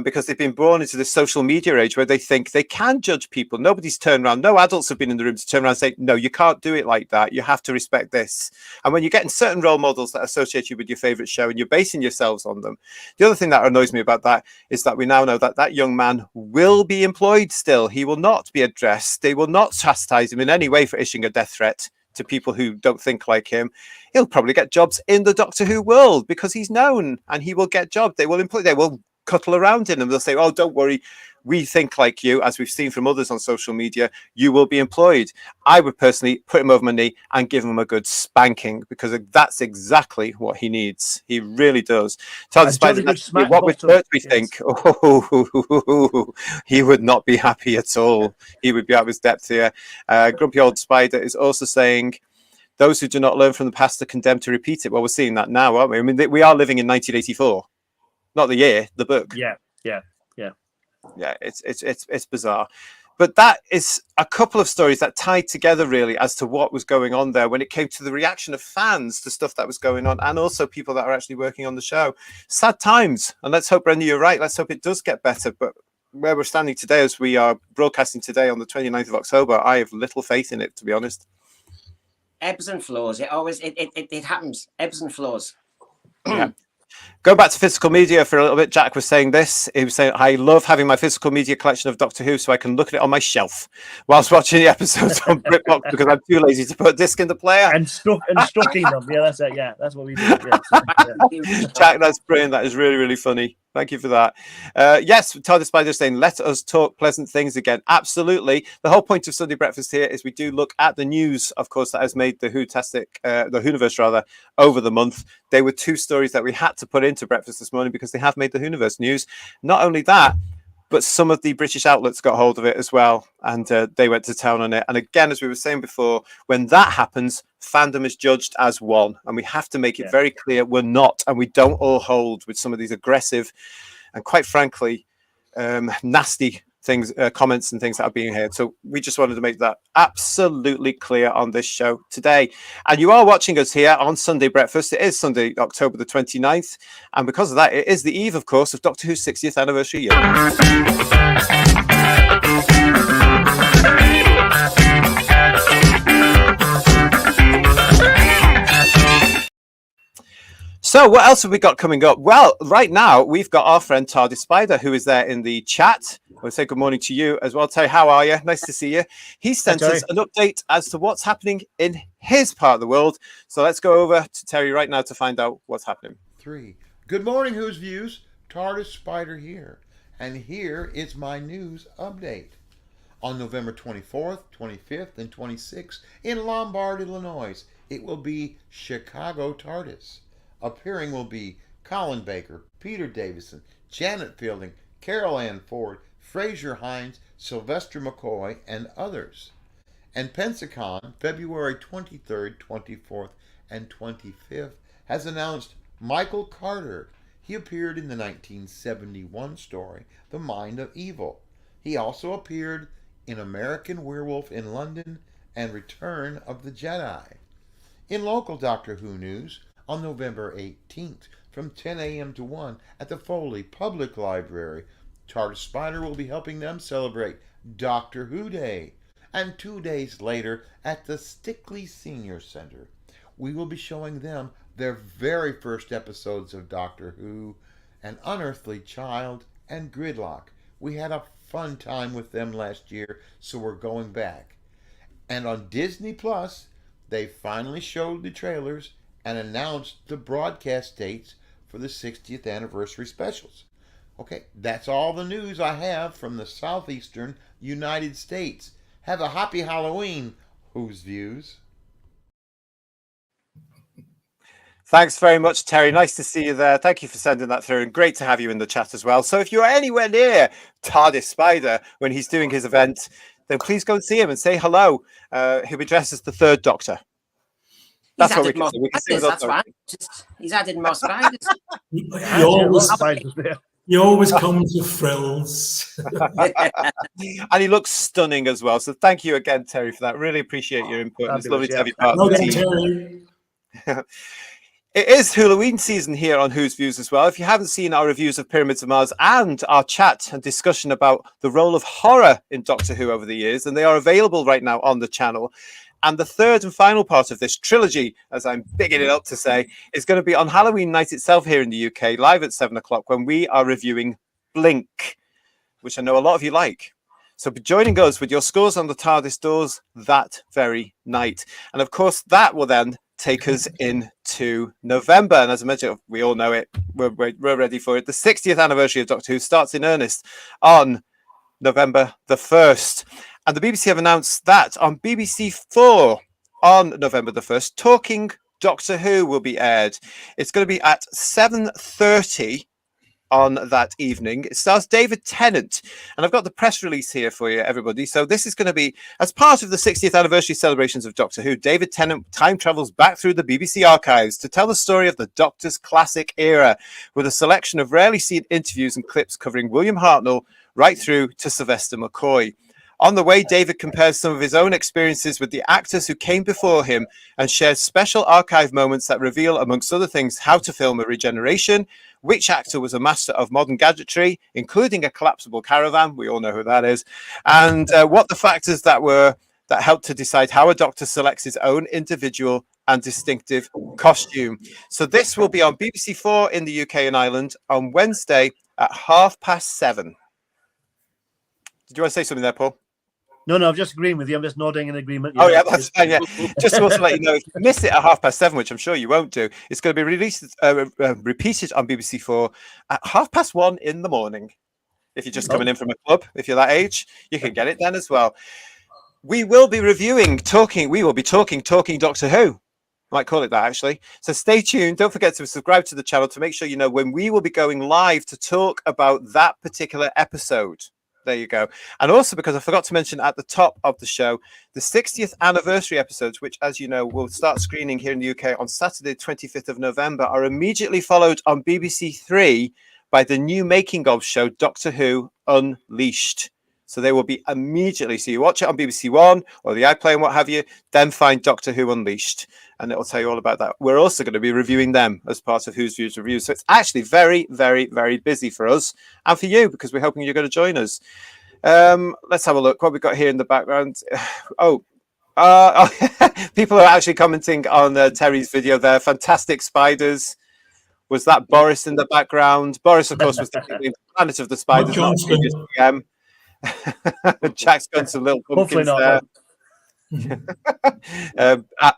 Because they've been born into this social media age where they think they can judge people. Nobody's turned around. No adults have been in the room to turn around and say, no, you can't do it like that. You have to respect this. And when you're getting certain role models that associate you with your favorite show and you're basing yourselves on them, the other thing that annoys me about that is that we now know that that young man will be employed still. He will not be addressed. They will not chastise him in any way for issuing a death threat to people who don't think like him. He'll probably get jobs in the Doctor Who world because he's known, and he will get jobs. They will cuddle around in them. They'll say, oh, don't worry, we think like you, as we've seen from others on social media, you will be employed. I would personally put him over my knee and give him a good spanking, because that's exactly what he needs. He really does. What would Pertwee think? Oh, he would not be happy at all. He would be out of his depth here. Grumpy Old Spider is also saying, those who do not learn from the past are condemned to repeat it. Well, we're seeing that now, aren't we? I mean, we are living in 1984. Not the year, the book. Yeah. It's bizarre. But that is a couple of stories that tied together really as to what was going on there when it came to the reaction of fans to stuff that was going on, and also people that are actually working on the show. Sad times, and let's hope, Brenda, you're right. Let's hope it does get better. But where we're standing today, as we are broadcasting today on the 29th of October, I have little faith in it, to be honest. Ebbs and flows. It happens. Ebbs and flows. Yeah. Go back to physical media for a little bit. Jack was saying this. He was saying, I love having my physical media collection of Doctor Who so I can look at it on my shelf whilst watching the episodes on BritBox because I'm too lazy to put a disc in the player. And stroking them. Yeah, that's it. Yeah, that's what we do. Yeah. Jack, that's brilliant. That is really, really funny. Thank you for that. Yes, TARDIS Spider saying, let us talk pleasant things again. Absolutely. The whole point of Sunday Breakfast here is we do look at the news, of course, that has made the Whoniverse rather over the month. They were two stories that we had to put into breakfast this morning because they have made the Whoniverse news. Not only that, but some of the British outlets got hold of it as well, and they went to town on it. And again, as we were saying before, when that happens, fandom is judged as one, and we have to make it very clear we're not, and we don't all hold with some of these aggressive and, quite frankly, nasty things, comments and things that are being heard. So we just wanted to make that absolutely clear on this show today. And you are watching us here on Sunday Breakfast. It is Sunday, October the 29th. And because of that, it is the eve, of course, of Doctor Who's 60th anniversary year. So what else have we got coming up? Well, right now we've got our friend TARDIS Spider, who is there in the chat. I'll say good morning to you as well. Terry, how are you? Nice to see you. He sent us an update as to what's happening in his part of the world. So let's go over to Terry right now to find out what's happening. 3. Good morning, Who's Views? TARDIS Spider here. And here is my news update. On November 24th, 25th, and 26th in Lombard, Illinois, it will be Chicago TARDIS. Appearing will be Colin Baker, Peter Davison, Janet Fielding, Carol Ann Ford, Fraser Hines, Sylvester McCoy, and others. And Pensacon, February 23rd, 24th, and 25th, has announced Michael Carter. He appeared in the 1971 story, The Mind of Evil. He also appeared in American Werewolf in London and Return of the Jedi. In local Doctor Who news, on November 18th from 10 a.m. to 1 at the Foley Public Library, TARDIS Spider will be helping them celebrate Doctor Who Day. And 2 days later at the Stickley Senior Center, we will be showing them their very first episodes of Doctor Who, An Unearthly Child, and Gridlock. We had a fun time with them last year, so we're going back. And on Disney Plus, they finally showed the trailers and announced the broadcast dates for the 60th anniversary specials. Okay, that's all the news I have from the southeastern United States. Have a happy Halloween, Who's Views? Thanks very much, Terry. Nice to see you there. Thank you for sending that through, and great to have you in the chat as well. So if you're anywhere near TARDIS Spider when he's doing his event, then please go and see him and say hello. He'll be dressed as the Third Doctor. That's what we can do. That's why. He's added more spiders. He always comes with frills. And he looks stunning as well. So thank you again, Terry, for that. Really appreciate your input. It's lovely to have you part of the team. It is Halloween season here on Who's Views as well. If you haven't seen our reviews of Pyramids of Mars and our chat and discussion about the role of horror in Doctor Who over the years, then they are available right now on the channel. And the third and final part of this trilogy, as I'm bigging it up to say, is going to be on Halloween night itself here in the UK, live at 7 o'clock, when we are reviewing Blink, which I know a lot of you like. So be joining us with your scores on the TARDIS doors that very night. And of course, that will then take us into November. And as I mentioned, we all know it. We're ready for it. The 60th anniversary of Doctor Who starts in earnest on November the 1st. And the BBC have announced that on BBC 4 on November the 1st, Talking Doctor Who will be aired. It's going to be at 7:30 on that evening. It stars David Tennant. And I've got the press release here for you, everybody. So this is going to be, as part of the 60th anniversary celebrations of Doctor Who, David Tennant time travels back through the BBC archives to tell the story of the Doctor's classic era, with a selection of rarely seen interviews and clips covering William Hartnell right through to Sylvester McCoy. On the way, David compares some of his own experiences with the actors who came before him and shares special archive moments that reveal, amongst other things, how to film a regeneration, which actor was a master of modern gadgetry, including a collapsible caravan, we all know who that is, and what the factors that helped to decide how a doctor selects his own individual and distinctive costume. So this will be on BBC4 in the UK and Ireland on Wednesday at 7:30. Did you want to say something there, Paul? No, I'm just agreeing with you. I'm just nodding in agreement. Oh, yeah, that's fine. Yeah. Just to also let you know, if you miss it at 7:30, which I'm sure you won't do, it's going to be released, repeated on BBC4 at 1:30 in the morning. If you're just coming in from a club, if you're that age, you can get it then as well. We will be talking Doctor Who. Might call it that, actually. So stay tuned. Don't forget to subscribe to the channel to make sure you know when we will be going live to talk about that particular episode. There you go. And also, because I forgot to mention at the top of the show, the 60th anniversary episodes, which, as you know, will start screening here in the UK on Saturday, 25th of November, are immediately followed on BBC Three by the new making of show, Doctor Who Unleashed. So they will be immediately. So you watch it on BBC One or the iPlayer and what have you, then find Doctor Who Unleashed, and it'll tell you all about that. We're also going to be reviewing them as part of Who's Views Reviews. So it's actually very, very, very busy for us and for you, because we're hoping you're going to join us. Let's have a look what we've got here in the background. People are actually commenting on Terry's video there. Fantastic spiders. Was that Boris in the background? Boris, of course, was the Planet of the Spiders, not previous PM. Jack's got some little pumpkins there.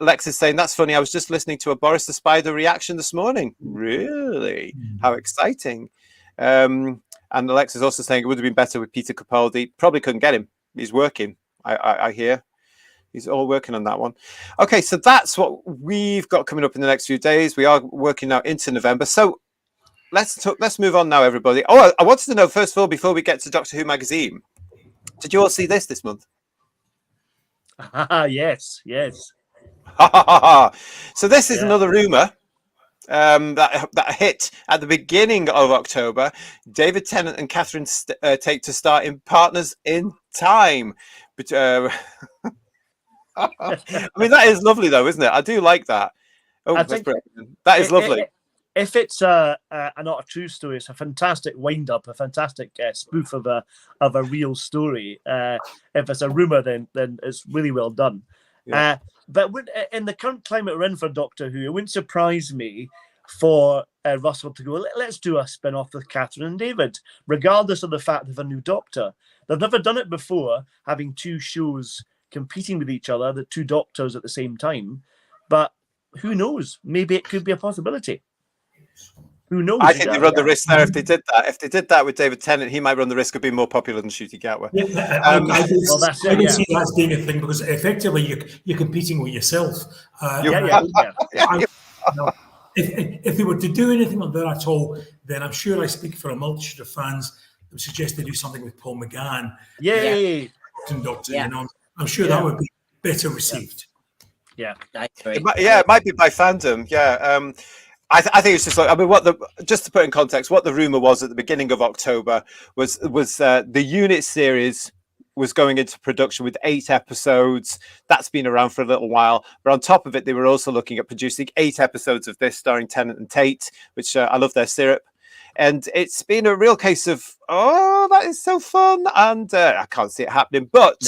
Lex is saying, that's funny. I was just listening to a Boris the Spider reaction this morning. Really? How exciting. And Alex is also saying it would have been better with Peter Capaldi. Probably couldn't get him. He's working, I hear. He's all working on that one. Okay, so that's what we've got coming up in the next few days. We are working now into November. So let's move on now, everybody. Oh, I wanted to know, first of all, before we get to Doctor Who magazine, did you all see this month? Yes. So this is another rumor that hit at the beginning of October. David Tennant and Catherine Tate to star in Partners in Time. But I mean, that is lovely, though, isn't it? I do like that. Oh, that is lovely. If it's not a true story, it's a fantastic wind-up, a fantastic spoof of a real story. If it's a rumor, then it's really well done. Yeah. But in the current climate we're in for Doctor Who, it wouldn't surprise me for Russell to go, let's do a spin-off with Catherine and David, regardless of the fact of a new Doctor. They've never done it before, having two shows competing with each other, the two Doctors at the same time. But who knows? Maybe it could be a possibility. Who knows? I think they run the risk there if they did that. If they did that with David Tennant, he might run the risk of being more popular than Ncuti Gatwa. Yeah, I can see that as being a thing, because effectively you're competing with yourself. If they were to do anything like that at all, then I'm sure I speak for a multitude of fans that would suggest they do something with Paul McGann. Doctor, you know, I'm sure that would be better received. Yeah, it might be by fandom. Yeah. I think it's just like, I mean, just to put in context, what the rumor was at the beginning of October was the unit series was going into production with 8 episodes. That's been around for a little while. But on top of it, they were also looking at producing 8 episodes of this starring Tennant and Tate, which I love their syrup. And it's been a real case of, that is so fun. And I can't see it happening, but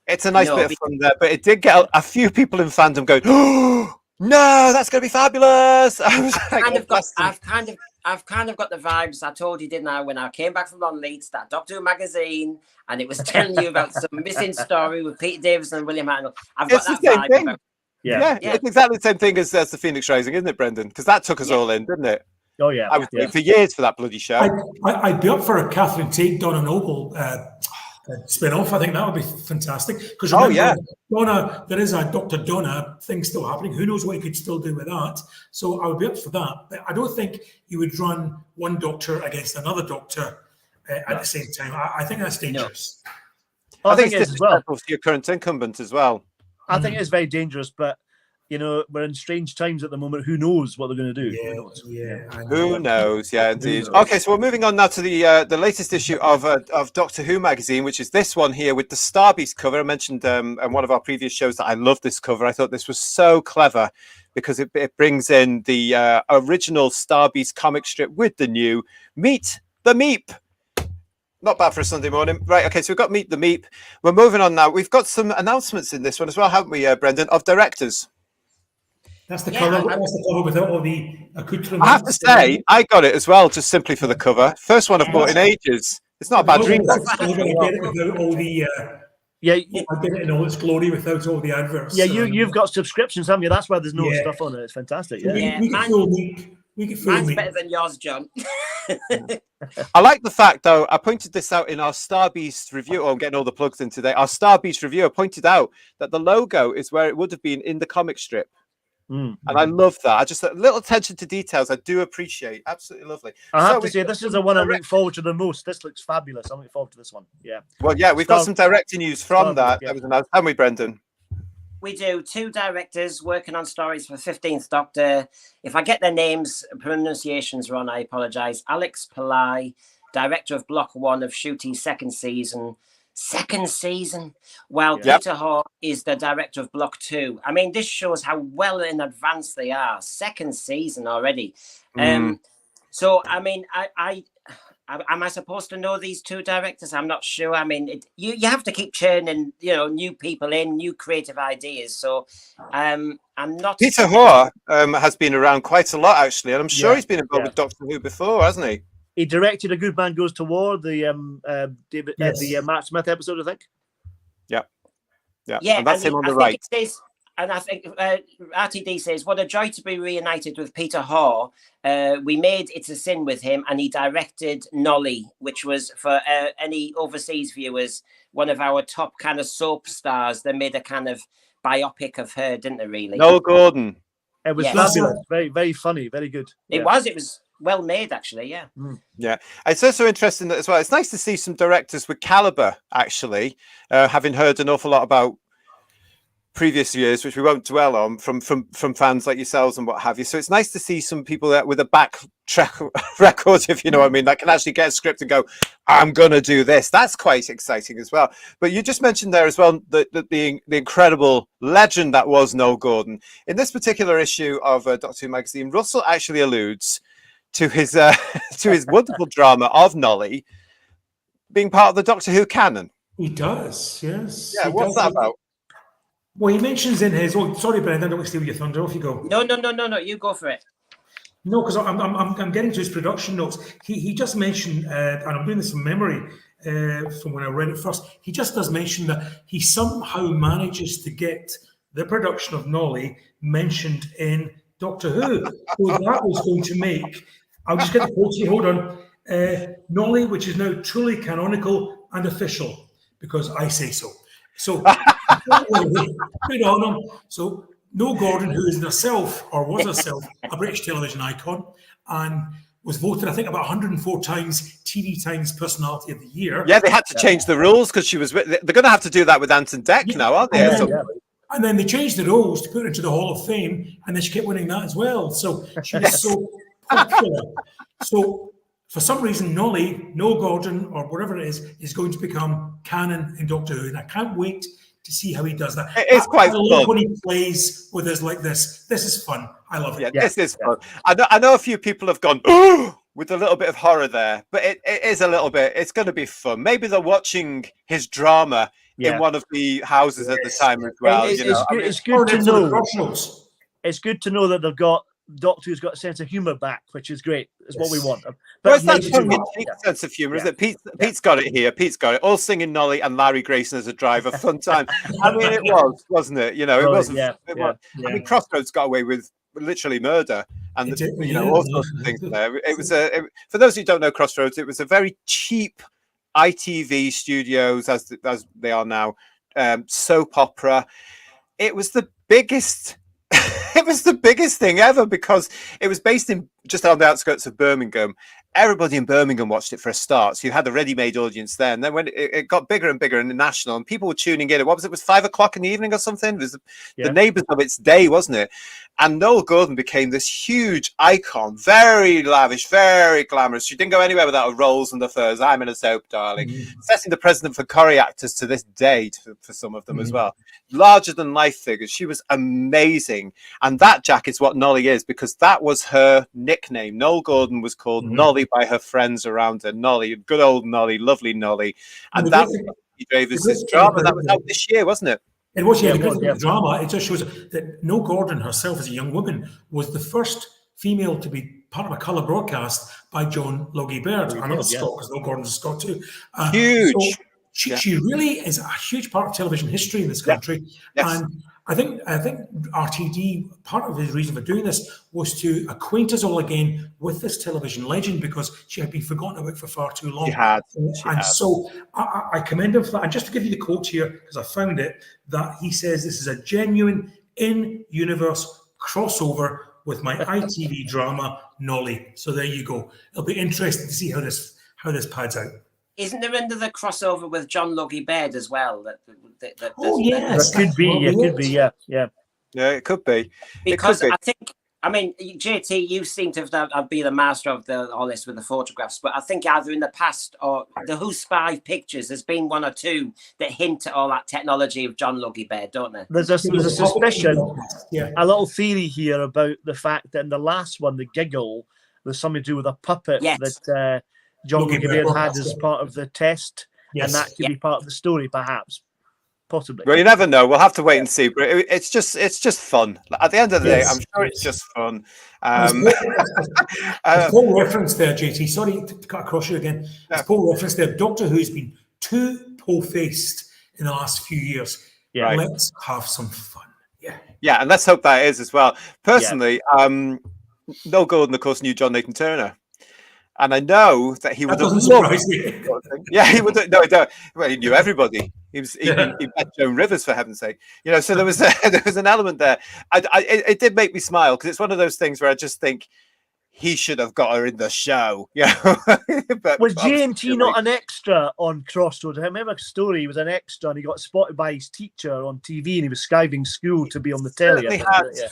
it's a nice bit of fun there. But it did get a few people in fandom going, oh, no, that's going to be fabulous. I've kind of got the vibes. I told you, didn't I, when I came back from London Leeds, that Doctor Who magazine, and it was telling you about some missing story with Peter Davison and William Hartnell. I've got that vibe. Thing. Yeah, it's exactly the same thing as the Phoenix Rising, isn't it, Brendan? Because that took us all in, didn't it? Oh, yeah. I was waiting for years for that bloody show. I'd be up for a Catherine Tate, Donna Noble spin-off. I think that would be fantastic. Because Donna, there is a Dr. Donna thing still happening. Who knows what he could still do with that? So I would be up for that. But I don't think you would run one Doctor against another Doctor at the same time. I think that's dangerous. I think it's disrespectful to your current incumbent as well. I think it's very dangerous, but you know, we're in strange times at the moment. Who knows what they're going to do? Yeah, Who knows? yeah. Who knows? Yeah, indeed. knows? Okay, so we're moving on now to the latest issue of Doctor Who magazine, which is this one here with the Star Beast cover. I mentioned in one of our previous shows that I love this cover. I thought this was so clever because it brings in the original Star Beast comic strip with the new Meet the Meep. Not bad for a Sunday morning. Right, okay, so we've got Meet the Meep. We're moving on now. We've got some announcements in this one as well, haven't we, Brendan, of directors? That's the cover. That's the cover without all the accoutrements. I have to say, I got it as well, just simply for the cover. First one I've bought in ages. It's not a bad dream. I'm going to get it without all the... I get it in all its glory without all the adverts. Yeah, you've got subscriptions, haven't you? That's why there's no stuff on it. It's fantastic. Yeah, Mine's better than yours, John. I like the fact, though, I pointed this out in our Star Beast review. I'm getting all the plugs in today. Our Star Beast review, I pointed out that the logo is where it would have been in the comic strip. And I love that. I just a little attention to details. I do appreciate. Absolutely lovely. I have to say, this is the one I'm looking forward to the most. This looks fabulous. I'm looking forward to this one. Yeah. Well, yeah, we've got some directing news from that. That was announced, haven't we, Brendan? We do. 2 directors working on stories for 15th Doctor. If I get their names, pronunciations wrong, I apologise. Alex Pillai, director of Block 1 of Shooty's second season. While Peter Haw is the director of Block 2. I mean, this shows how well in advance they are. Second season already. So, I mean, am I supposed to know these 2 directors? I'm not sure. I mean, you have to keep churning, you know, new people in, new creative ideas. So, I'm not. Peter Haw has been around quite a lot, actually, and I'm sure he's been involved with Doctor Who before, hasn't he? He directed A Good Man Goes to War, the Matt Smith episode, I think. Yeah, and that's him on the right. And I think RTD says, what a joy to be reunited with Peter Haw. We made It's a Sin with him, and he directed Nolly, which was, for any overseas viewers, one of our top kind of soap stars. They made a kind of biopic of her, didn't they, really? Noel Gordon. It was fabulous. Very, very funny. Very good. It was well made, actually, yeah. Yeah, it's also interesting that as well. It's nice to see some directors with caliber, actually, having heard an awful lot about previous years, which we won't dwell on, from fans like yourselves and what have you. So it's nice to see some people that with a back track record, if you know what I mean, that can actually get a script and go, I'm going to do this. That's quite exciting as well. But you just mentioned there as well the incredible legend that was Noel Gordon. In this particular issue of Doctor Who magazine, Russell actually alludes to his wonderful drama of Nolly being part of the Doctor Who canon. He does, yes. Yeah, what's that about? Well, he mentions in his... Oh, sorry, Brendan, I don't want to steal your thunder. Off you go. No, you go for it. No, because I'm getting to his production notes. He just mentioned, and I'm doing this from memory from when I read it first, he just does mention that he somehow manages to get the production of Nolly mentioned in Doctor Who. So that was going to make... I'll just get the quote here, hold on. Nolly, which is now truly canonical and official, because I say so. So, good on him. So, Noel Gordon, who is herself, or was herself, a British television icon, and was voted, I think, about 104 times TV Times Personality of the Year. Yeah, they had to change the rules because she was... They're going to have to do that with Anton Deck now, aren't they? And then they changed the rules to put her into the Hall of Fame, and then she kept winning that as well. So she was so popular. So for some reason, Nolly, Noel Gordon, or whatever it is going to become canon in Doctor Who. And I can't wait to see how he does that. It's quite fun. I love when he plays with us like this. This is fun. I love it. Yeah, this is fun. I know a few people have gone, ooh, with a little bit of horror there, but it is a little bit, it's going to be fun. Maybe they're watching his drama in one of the houses at the time as well. It's good to know. It's good to know that they've got Doctor Who's got a sense of humour back, which is great. It's what we want. But it's that sense of humour, isn't it? Pete's got it here. Pete's got it. All singing Nolly and Larry Grayson as a driver. Fun time. I mean, it was, wasn't it? You know, it wasn't. I mean, Crossroads got away with literally murder and all sorts of things there. It was for those who don't know Crossroads, it was a very cheap ITV studios as they are now, soap opera. It was the biggest. It was the biggest thing ever because it was based in just on the outskirts of Birmingham. everybody in Birmingham watched it for a start. So you had a ready-made audience there. And then when it got bigger and bigger and national, and people were tuning in, what was it? Was 5 o'clock in the evening or something? It was the Neighbours of its day, wasn't it? And Noel Gordon became this huge icon, very lavish, very glamorous. She didn't go anywhere without her rolls and the furs. I'm in a soap, darling. Setting the precedent for Corrie actors to this day, for some of them as well. Larger than life figures. She was amazing. And that, Jack, is what Nolly is, because that was her nickname. Noel Gordon was called Nolly by her friends around her. Nolly, good old Nolly, lovely Nolly. And that was Davis's drama. That was out this year, wasn't it? It was, the drama. It just shows that Noel Gordon herself, as a young woman, was the first female to be part of a colour broadcast by John Logie Baird. Another Scot, because Noel Gordon's a Scot too. Huge. So she really is a huge part of television history in this country. Yes. And I think RTD, part of his reason for doing this was to acquaint us all again with this television legend, because she had been forgotten about for far too long. She had. So I commend him for that. And just to give you the quote here, because I found it, that he says this is a genuine in-universe crossover with my ITV drama, Nolly. So there you go. It'll be interesting to see how this pads out. Isn't there another crossover with John Logie Baird as well? That could be. It could be. Yeah. Yeah, it could be. Because I think, I mean, JT, you seem to have been the master of all this with the photographs, but I think either in the past or the Who Spy pictures, there's been one or two that hint at all that technology of John Logie Baird, don't there? There's a suspicion, a little theory here about the fact that in the last one, the Giggle, there's something to do with a puppet that John Logie Baird had as part of the test, and that could be part of the story, perhaps. Possibly. Well, you never know. We'll have to wait and see. But it's just fun. At the end of the day, I'm sure it's just fun. Paul reference there, JT. Sorry to cut across you again. Paul reference there. Doctor Who's been too po-faced in the last few years. Yeah. Let's have some fun. Yeah, and let's hope that is as well. Personally, Noel Gordon, of course, knew John Nathan Turner. And I know that he would have loved. Yeah, he would. No, I don't. Well, he knew everybody. He met Joan Rivers, for heaven's sake. So there was an element there. It did make me smile, because it's one of those things where I just think he should have got her in the show. But was J&T not an extra on Crossroads? I remember a story. He was an extra, and he got spotted by his teacher on TV, and he was skiving school to be on the telly.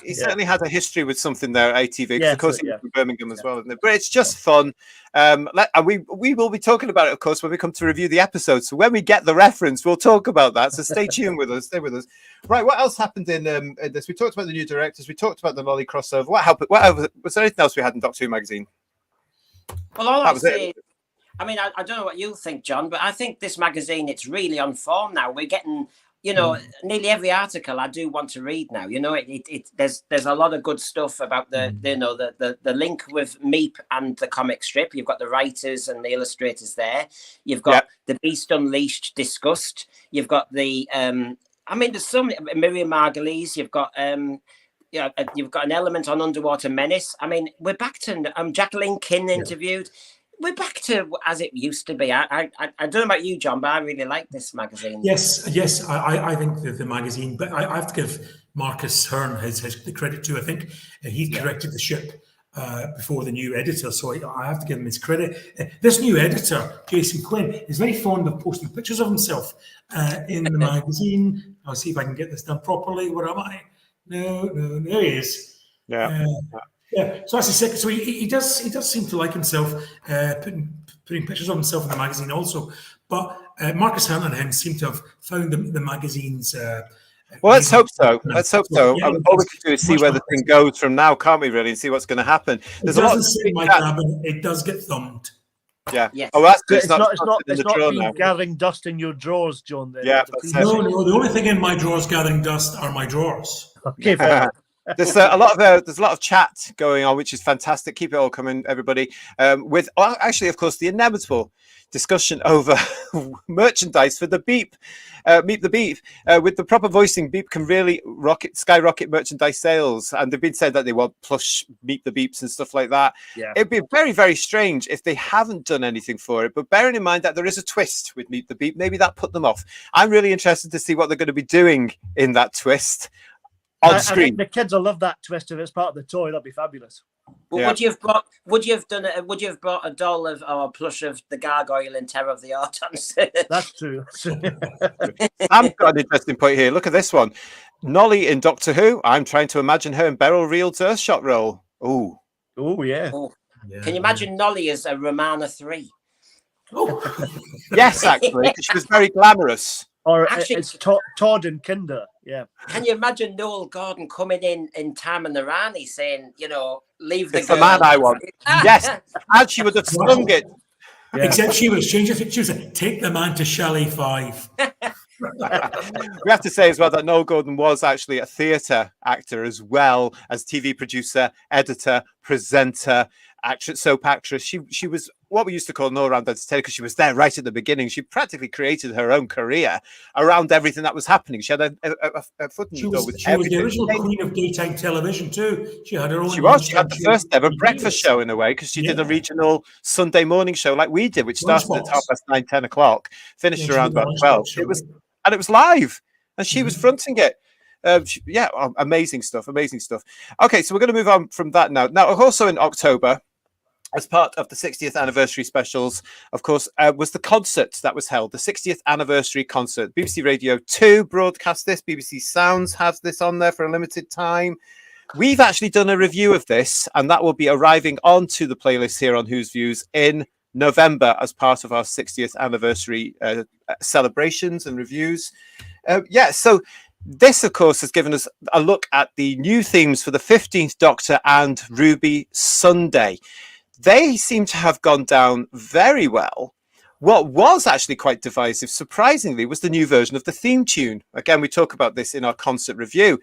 He certainly had a history with something there at ATV, because of course he was from Birmingham as well, isn't it? But it's just fun. We will be talking about it, of course, when we come to review the episode. So when we get the reference, we'll talk about that. So stay tuned with us. Stay with us. Right, what else happened in this? We talked about the new directors. We talked about the Nolly crossover. What happened? Was there anything else we had in Doctor Who magazine? Well, all I say, I mean, I don't know what you think, John, but I think this magazine, it's really on form now. We're getting, nearly every article I do want to read now. There's a lot of good stuff about the link with Meep and the comic strip. You've got the writers and the illustrators there. You've got the Beast Unleashed discussed. You've got the there's some Miriam Margolyes. You've got you've got an element on Underwater Menace. I mean, we're back to Jacqueline Kin interviewed. We're back to as it used to be. I don't know about you, John, but I really like this magazine. Yes, I think the magazine, but I have to give Marcus Hearn his the credit too. I think he corrected the ship before the new editor, so I have to give him his credit. This new editor, Jason Quinn, is very fond of posting pictures of himself in the magazine. I'll see if I can get this done properly. Where am I? No, there he is. Yeah. So that's his second. So he does seem to like himself, putting pictures of himself in the magazine also. But Marcus Hearn and him seem to have found the magazine's. Well, let's hope so. Let's hope so. All we can do is see where the thing goes from now, can't we? Really, and see what's going to happen. There's a lot. It does get thumbed. Yeah. Yes. Oh, that's it's not gathering dust in your drawers, John. Then. Yeah. No. The only thing in my drawers gathering dust are my drawers. Okay. There's a lot of chat going on, which is fantastic. Keep it all coming, everybody. Actually, of course, the inevitable discussion over merchandise for the Beep, Meet the Beep. With the proper voicing, Beep can really skyrocket merchandise sales, and they've been said that they want plush Meet the Beeps and stuff like that. Yeah. It'd be very, very strange if they haven't done anything for it. But bearing in mind that there is a twist with Meet the Beep, maybe that put them off. I'm really interested to see what they're going to be doing in that twist. On screen. I think the kids will love that twist if it's part of the toy. That'd be fabulous. Well, Yeah. Would you have brought a doll of or a plush of the gargoyle in Terror of the Autons? That's true. I've got an interesting point here. Look at this one. Nolly in Doctor Who. I'm trying to imagine her in Beryl Reel's Earthshot role. Ooh. Oh yeah. Oh, can you imagine Nolly as a Romana 3? Oh, Yes, actually. She was very glamorous. Or Actually- it's Todd and Kinder. Yeah. Can you imagine Noel Gordon coming in Tam and the Rani saying, leave the It's the girl? man I want. Yes. And she would have slung it. Yeah. except she was changed. She was like, take the man to Chalet 5. We have to say as well that Noel Gordon was actually a theatre actor as well as TV producer, editor, presenter, actress, soap actress. She was what we used to call an all-round entertainer because she was there right at the beginning. She practically created her own career around everything that was happening. She had a foot in She the door was, with she was the everything. original queen of daytime television too. She had her own. She was. She had the lunchtime first ever show. breakfast show in a way because she did a regional Sunday morning show like we did, which started at Lunchbox. 9:30, 10 o'clock, finished Yeah, she around did the about Lunchbox 12. show. It was live, and she was fronting it. Amazing stuff. Amazing stuff. Okay, so we're going to move on from that now. Now, also in October, as part of the 60th anniversary specials, of course, was the concert that was held, the 60th anniversary concert. BBC Radio 2 broadcast this. BBC Sounds has this on there for a limited time. We've actually done a review of this, and that will be arriving onto the playlist here on Who's Views in November as part of our 60th anniversary celebrations and reviews. So this, of course, has given us a look at the new themes for the 15th Doctor and Ruby Sunday. They seem to have gone down very well. What was actually quite divisive, surprisingly, was the new version of the theme tune. Again, we talk about this in our concert review.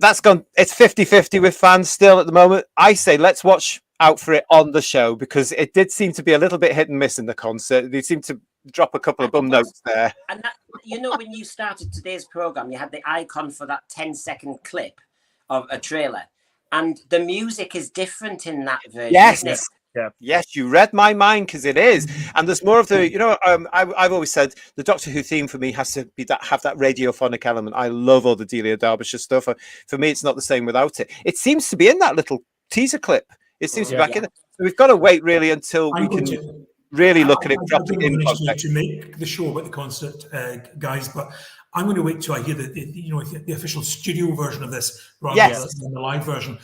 That's gone, it's 50-50 with fans still at the moment. I say let's watch out for it on the show because it did seem to be a little bit hit and miss in the concert. They seemed to drop a couple of bum notes there. And that, when you started today's program, you had the icon for that 10-second clip of a trailer. And the music is different in that version. Yes. Isn't it? Yeah. Yes, you read my mind because it is. And there's more of the, I've always said the Doctor Who theme for me has to be have that radiophonic element. I love all the Delia Derbyshire stuff. For me, it's not the same without it. It seems to be in that little teaser clip. It seems to be back in there. So we've got to wait really until we can really look at it properly in context. To make the show about the concert, guys, but I'm going to wait till I hear the official studio version of this rather than the live version.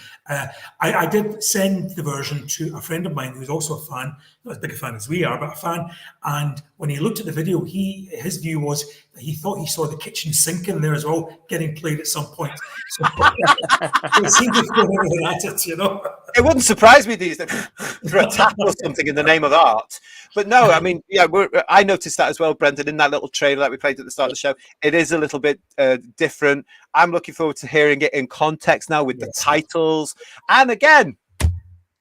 I did send the version to a friend of mine who's also a fan, not as big a fan as we are, but a fan. And when he looked at the video, his view was that he thought he saw the kitchen sink in there as well, getting played at some point. So it seemed to throw everything at it, It wouldn't surprise me these days for a tap or something in the name of art. But no, I mean, I noticed that as well, Brendan, in that little trailer that we played at the start of the show. It is a little bit different. I'm looking forward to hearing it in context now with the titles. And again,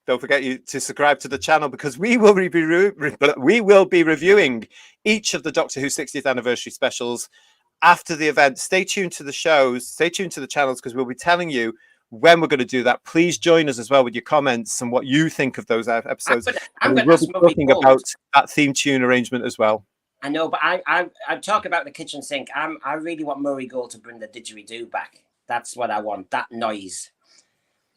don't forget to subscribe to the channel because we will be reviewing each of the Doctor Who 60th anniversary specials after the event. Stay tuned to the shows, stay tuned to the channels because we'll be telling you when we're going to do that. Please join us as well with your comments and what you think of those episodes. And we will be talking about that theme tune arrangement as well. I know, but I talk about the kitchen sink. I really want Murray Gold to bring the didgeridoo back. That's what I want. That noise.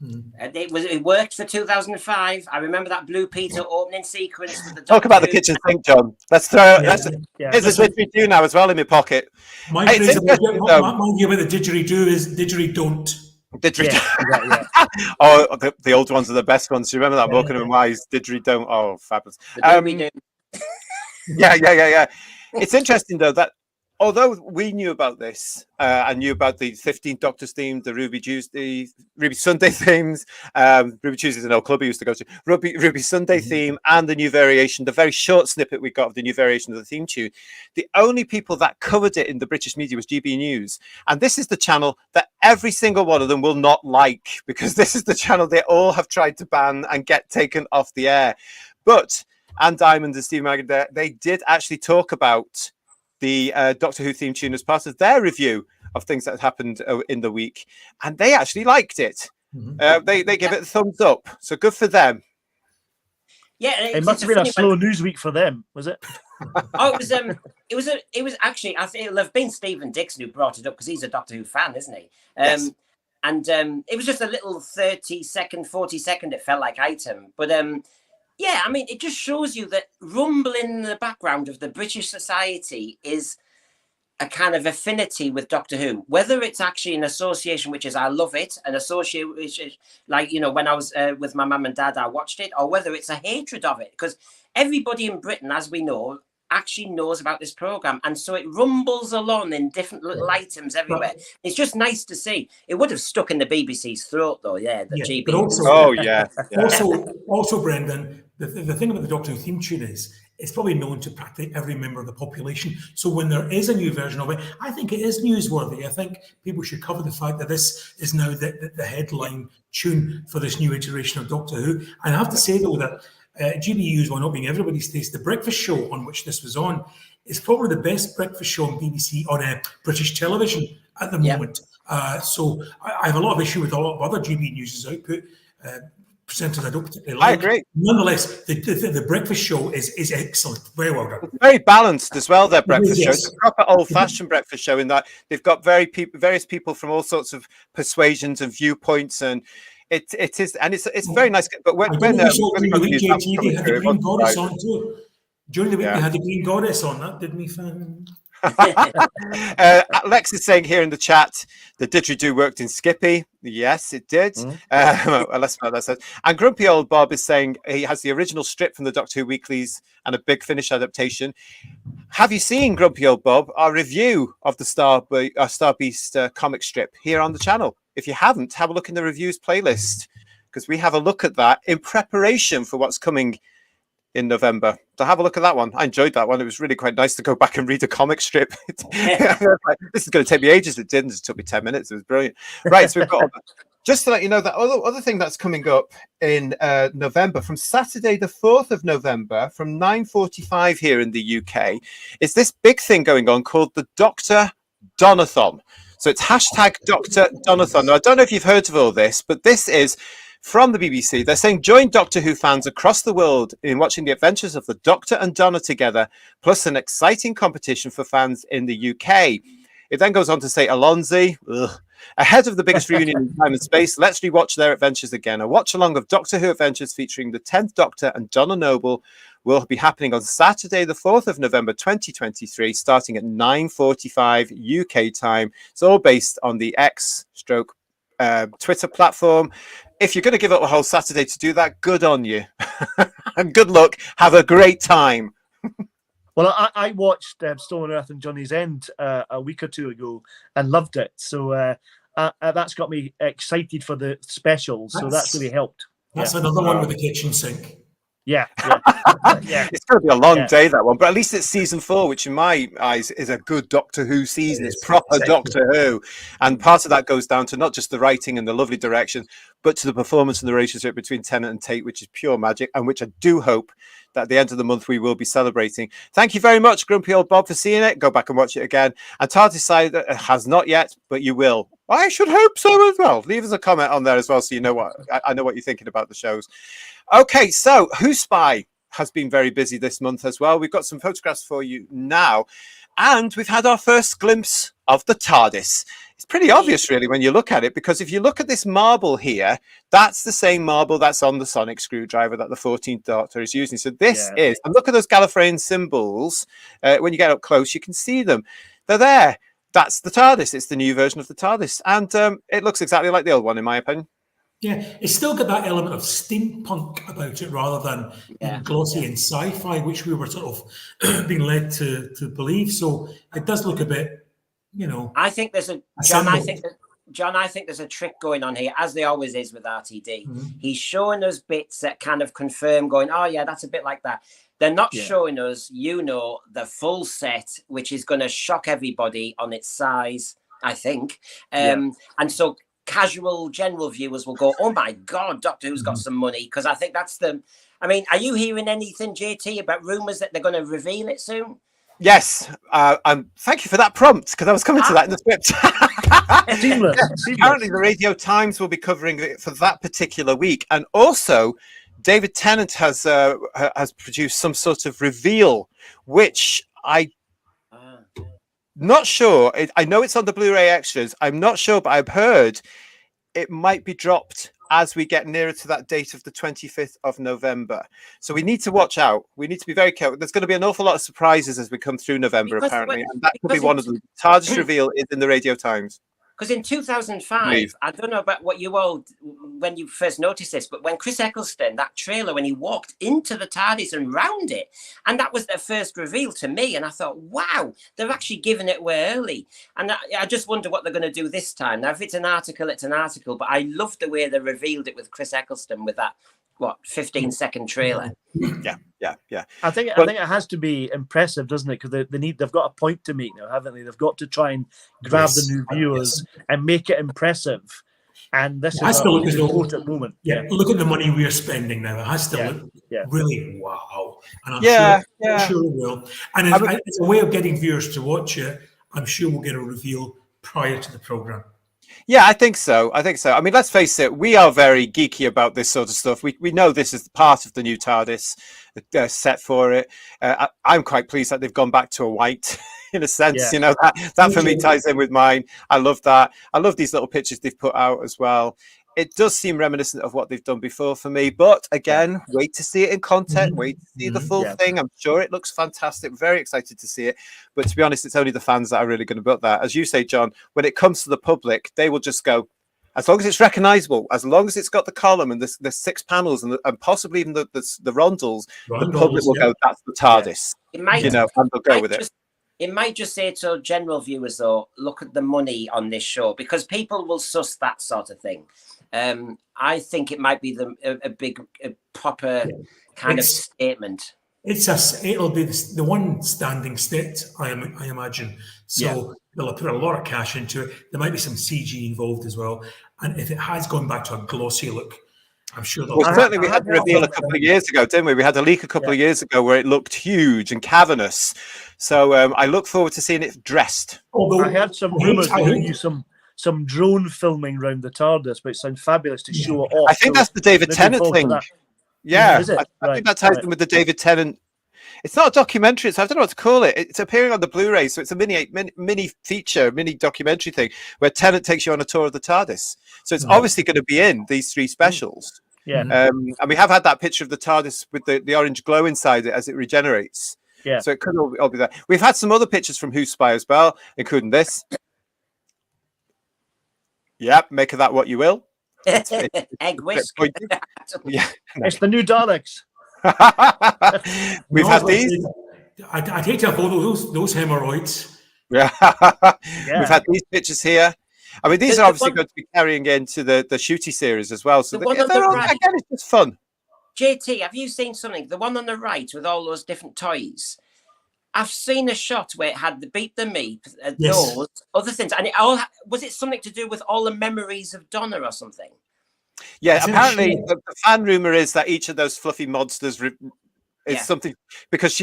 It worked for 2005. I remember that Blue Peter opening sequence. With the Talk about the kitchen sink, John. Let's throw. There's a didgeridoo now as well in my pocket. My view about the didgeridoo is didgeridoo. Oh, the old ones are the best ones. You remember that Morecambe and Wise didgeridoo? Oh, fabulous. Yeah. It's interesting though that although we knew about this and knew about the 15th Doctor's theme, the Ruby Sunday themes, Ruby Tuesday's an old club we used to go to, Ruby Sunday theme, and the new variation, the very short snippet we got of the new variation of the theme tune. The only people that covered it in the British media was GB News, and this is the channel that every single one of them will not like because this is the channel they all have tried to ban and get taken off the air. But Anne Diamond and Steve Maggard, they did actually talk about the Doctor Who theme tune as part of their review of things that happened in the week, and they actually liked it. They give it a thumbs up, so good for them. Yeah, it must have been a slow news week for them, was it? Oh, it was actually, I think it'll have been Stephen Dixon who brought it up because he's a Doctor Who fan, isn't he? Yes. And it was just a little 30-second, 40-second, it felt like item. But yeah, I mean, it just shows you that rumbling in the background of the British society is a kind of affinity with Doctor Who, whether it's actually an association, which is, I love it, an association, which is like, you know, when I was with my mum and dad, I watched it, or whether it's a hatred of it, because everybody in Britain, as we know, actually knows about this program, and so it rumbles along in different little items everywhere. It's just nice to see. It would have stuck in the BBC's throat, though. Yeah, the GB. But also, also, Brendan, the thing about the Doctor Who theme tune is it's probably known to practically every member of the population. So when there is a new version of it, I think it is newsworthy. I think people should cover the fact that this is now the headline tune for this new iteration of Doctor Who. And I have to say, though, that GBU's, while not being everybody's taste, the breakfast show on which this was on is probably the best breakfast show on BBC, on British television at the moment. So I have a lot of issue with a lot of other GB News' output. Presenters I don't particularly like. I agree. Nonetheless, the breakfast show is excellent. Very well done. Very balanced as well, their breakfast show. It's a proper old-fashioned breakfast show in that they've got various people from all sorts of persuasions and viewpoints, and it is, and it's very nice. But when during the week, JT, they had the Green Goddess on too. During the week, they had the Green Goddess on. That did me fun. Lex is saying here in the chat, the didgeridoo worked in Skippy. Yes, it did. And Grumpy Old Bob is saying he has the original strip from the Doctor Who weeklies and a Big Finish adaptation. Have you seen, Grumpy Old Bob, our review of the Star Beast comic strip here on the channel? If you haven't, have a look in the reviews playlist, because we have a look at that in preparation for what's coming in November. So have a look at that one. I enjoyed that one. It was really quite nice to go back and read a comic strip. This is going to take me ages. It didn't. It took me 10 minutes. It was brilliant. Right, so we've got just to let you know that other thing that's coming up in November, from Saturday the 4th of November from 9:45 here in the UK, is this big thing going on called the Dr. Donathon. So it's hashtag Dr. Donathon. Now, I don't know if you've heard of all this, but this is from the BBC. They're saying, join Doctor Who fans across the world in watching the adventures of the Doctor and Donna together, plus an exciting competition for fans in the UK. It then goes on to say, Alonzi, ahead of the biggest reunion in time and space, let's rewatch their adventures again. A watch-along of Doctor Who adventures featuring the 10th Doctor and Donna Noble will be happening on Saturday, the 4th of November, 2023, starting at 9:45 UK time. It's all based on the X/Twitter platform. If you're going to give up a whole Saturday to do that, good on you. And good luck. Have a great time. Well, I watched Stone Earth and Johnny's End a week or two ago and loved it. So that's got me excited for the specials. So that's really helped. That's another one with the kitchen sink. Yeah. It's going to be a long day, that one, but at least it's season 4, which in my eyes is a good Doctor Who season. It's proper Doctor Who, and part of that goes down to not just the writing and the lovely direction, but to the performance and the relationship between Tennant and Tate, which is pure magic, and which I do hope that at the end of the month we will be celebrating. Thank you very much, Grumpy Old Bob, for seeing it. Go back and watch it again. And TARDIS Side has not yet, but you will. I should hope so as well. Leave us a comment on there as well, so you know what I know what you're thinking about the shows. Okay, so Who Spy has been very busy this month as well. We've got some photographs for you now, and we've had our first glimpse of the TARDIS. It's pretty obvious, really, when you look at it, because if you look at this marble here, that's the same marble that's on the sonic screwdriver that the 14th Doctor is using. So this is, and look at those Gallifreyan symbols. When you get up close, you can see them. They're there. That's the TARDIS. It's the new version of the TARDIS, and it looks exactly like the old one, in my opinion. Yeah, it's still got that element of steampunk about it rather than glossy and sci-fi, which we were sort of being led to believe. So it does look a bit, I think there's John, I think there's a trick going on here, as there always is with RTD. Mm-hmm. He's showing us bits that kind of confirm, going, oh yeah, that's a bit like that. They're not showing us, the full set, which is going to shock everybody on its size, I think. And so casual general viewers will go, oh my God, Doctor Who's got some money, because I think that's I mean, are you hearing anything, JT, about rumours that they're going to reveal it soon? Yes, thank you for that prompt, because I was coming to that in the script. Apparently the Radio Times will be covering it for that particular week, and also David Tennant has produced some sort of reveal, which not sure. I know it's on the Blu-ray extras. I'm not sure, but I've heard it might be dropped as we get nearer to that date of the 25th of November. So we need to watch out. We need to be very careful. There's going to be an awful lot of surprises as we come through November, apparently. And that could be one of them. TARDIS reveal is in the Radio Times. Because in 2005, I don't know about what you all, when you first noticed this, but when Chris Eccleston, that trailer, when he walked into the TARDIS and round it, and that was their first reveal to me, and I thought, wow, they're actually giving it away early. And I just wonder what they're going to do this time. Now, if it's an article, it's an article, but I love the way they revealed it with Chris Eccleston with that, 15-second trailer. Yeah. I think it has to be impressive, doesn't it? Because they've got a point to make now, haven't they? They've got to try and grab the new viewers and make it impressive. And this is an important moment. Yeah, look at the money we are spending now. It has to look really wow. And I'm sure it will. And it's a way of getting viewers to watch it. I'm sure we'll get a reveal prior to the program. Yeah, I think so. I mean, let's face it, we are very geeky about this sort of stuff. We know this is part of the new TARDIS set for it. I'm quite pleased that they've gone back to a white in a sense. You know, that for me ties in with mine. I love that. I love these little pictures they've put out as well. It does seem reminiscent of what they've done before for me. But again, wait to see it in content. Wait to see the full thing. I'm sure it looks fantastic. Very excited to see it. But to be honest, it's only the fans that are really going to build that. As you say, John, when it comes to the public, they will just go, as long as it's recognizable, as long as it's got the column and the 6 panels and possibly even the rondels, the public will go, that's the TARDIS. It might, and they'll go with it. It might just say to general viewers, though, look at the money on this show, because people will suss that sort of thing. I think it might be a proper kind of statement. It'll be the one standing state, I imagine. So they'll put a lot of cash into it. There might be some CG involved as well. And if it has gone back to a glossy look, I'm sure they'll... Well, certainly we had a reveal a couple of years ago, didn't we? We had a leak a couple of years ago where it looked huge and cavernous. So I look forward to seeing it dressed. Although I heard some rumours they're going to use some drone filming around the TARDIS, but it sounds fabulous to show it off. I think that's the David Tennant thing. Yeah, I think that ties in with the David Tennant. It's not a documentary, so I don't know what to call it. It's appearing on the Blu-ray, so it's a mini feature, mini documentary thing where Tennant takes you on a tour of the TARDIS. So it's obviously going to be in these 3 specials. Yeah. And we have had that picture of the TARDIS with the orange glow inside it as it regenerates. Yeah. So it could all be there. We've had some other pictures from Who Spy as well, including this. Yep, make of that what you will. Egg whisk. It's the new Daleks. We've had these. I'd hate to have all those hemorrhoids. Yeah. We've had these pictures here. I mean, these are obviously going to be carrying into the Shooty series as well. So again, it's just fun. JT, have you seen something? The one on the right with all those different toys. I've seen a shot where it had the Beat the Meep, those other things, and was it something to do with all the memories of Donna or something? Yeah, apparently the fan rumor is that each of those fluffy monsters is something, because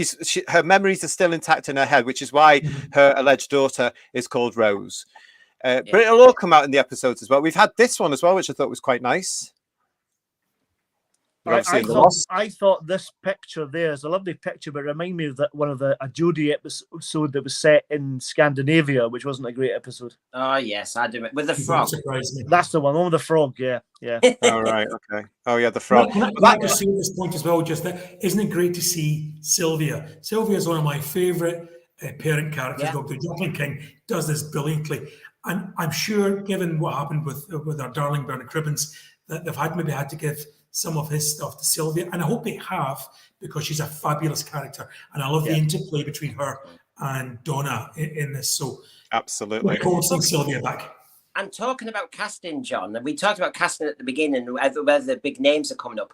her memories are still intact in her head, which is why her alleged daughter is called Rose. But it'll all come out in the episodes as well. We've had this one as well, which I thought was quite nice. I thought this picture there is a lovely picture, but it reminded me of one of a Jodie episode that was set in Scandinavia, which wasn't a great episode. Oh yes, I do. With the frog. That's the one with the frog. Yeah. All right. Okay. Oh yeah, the frog. I'd like to see at this point as well. Just that, isn't it great to see Sylvia? Sylvia is one of my favourite parent characters. Dr. Jocelyn King does this brilliantly, and I'm sure, given what happened with our darling Bernard Cribbins, that they've maybe had to give some of his stuff to Sylvia, and I hope they have, because she's a fabulous character, and I love the interplay between her and Donna in this. So absolutely, we're seeing Sylvia back. And talking about casting, John, and we talked about casting at the beginning, whether the big names are coming up.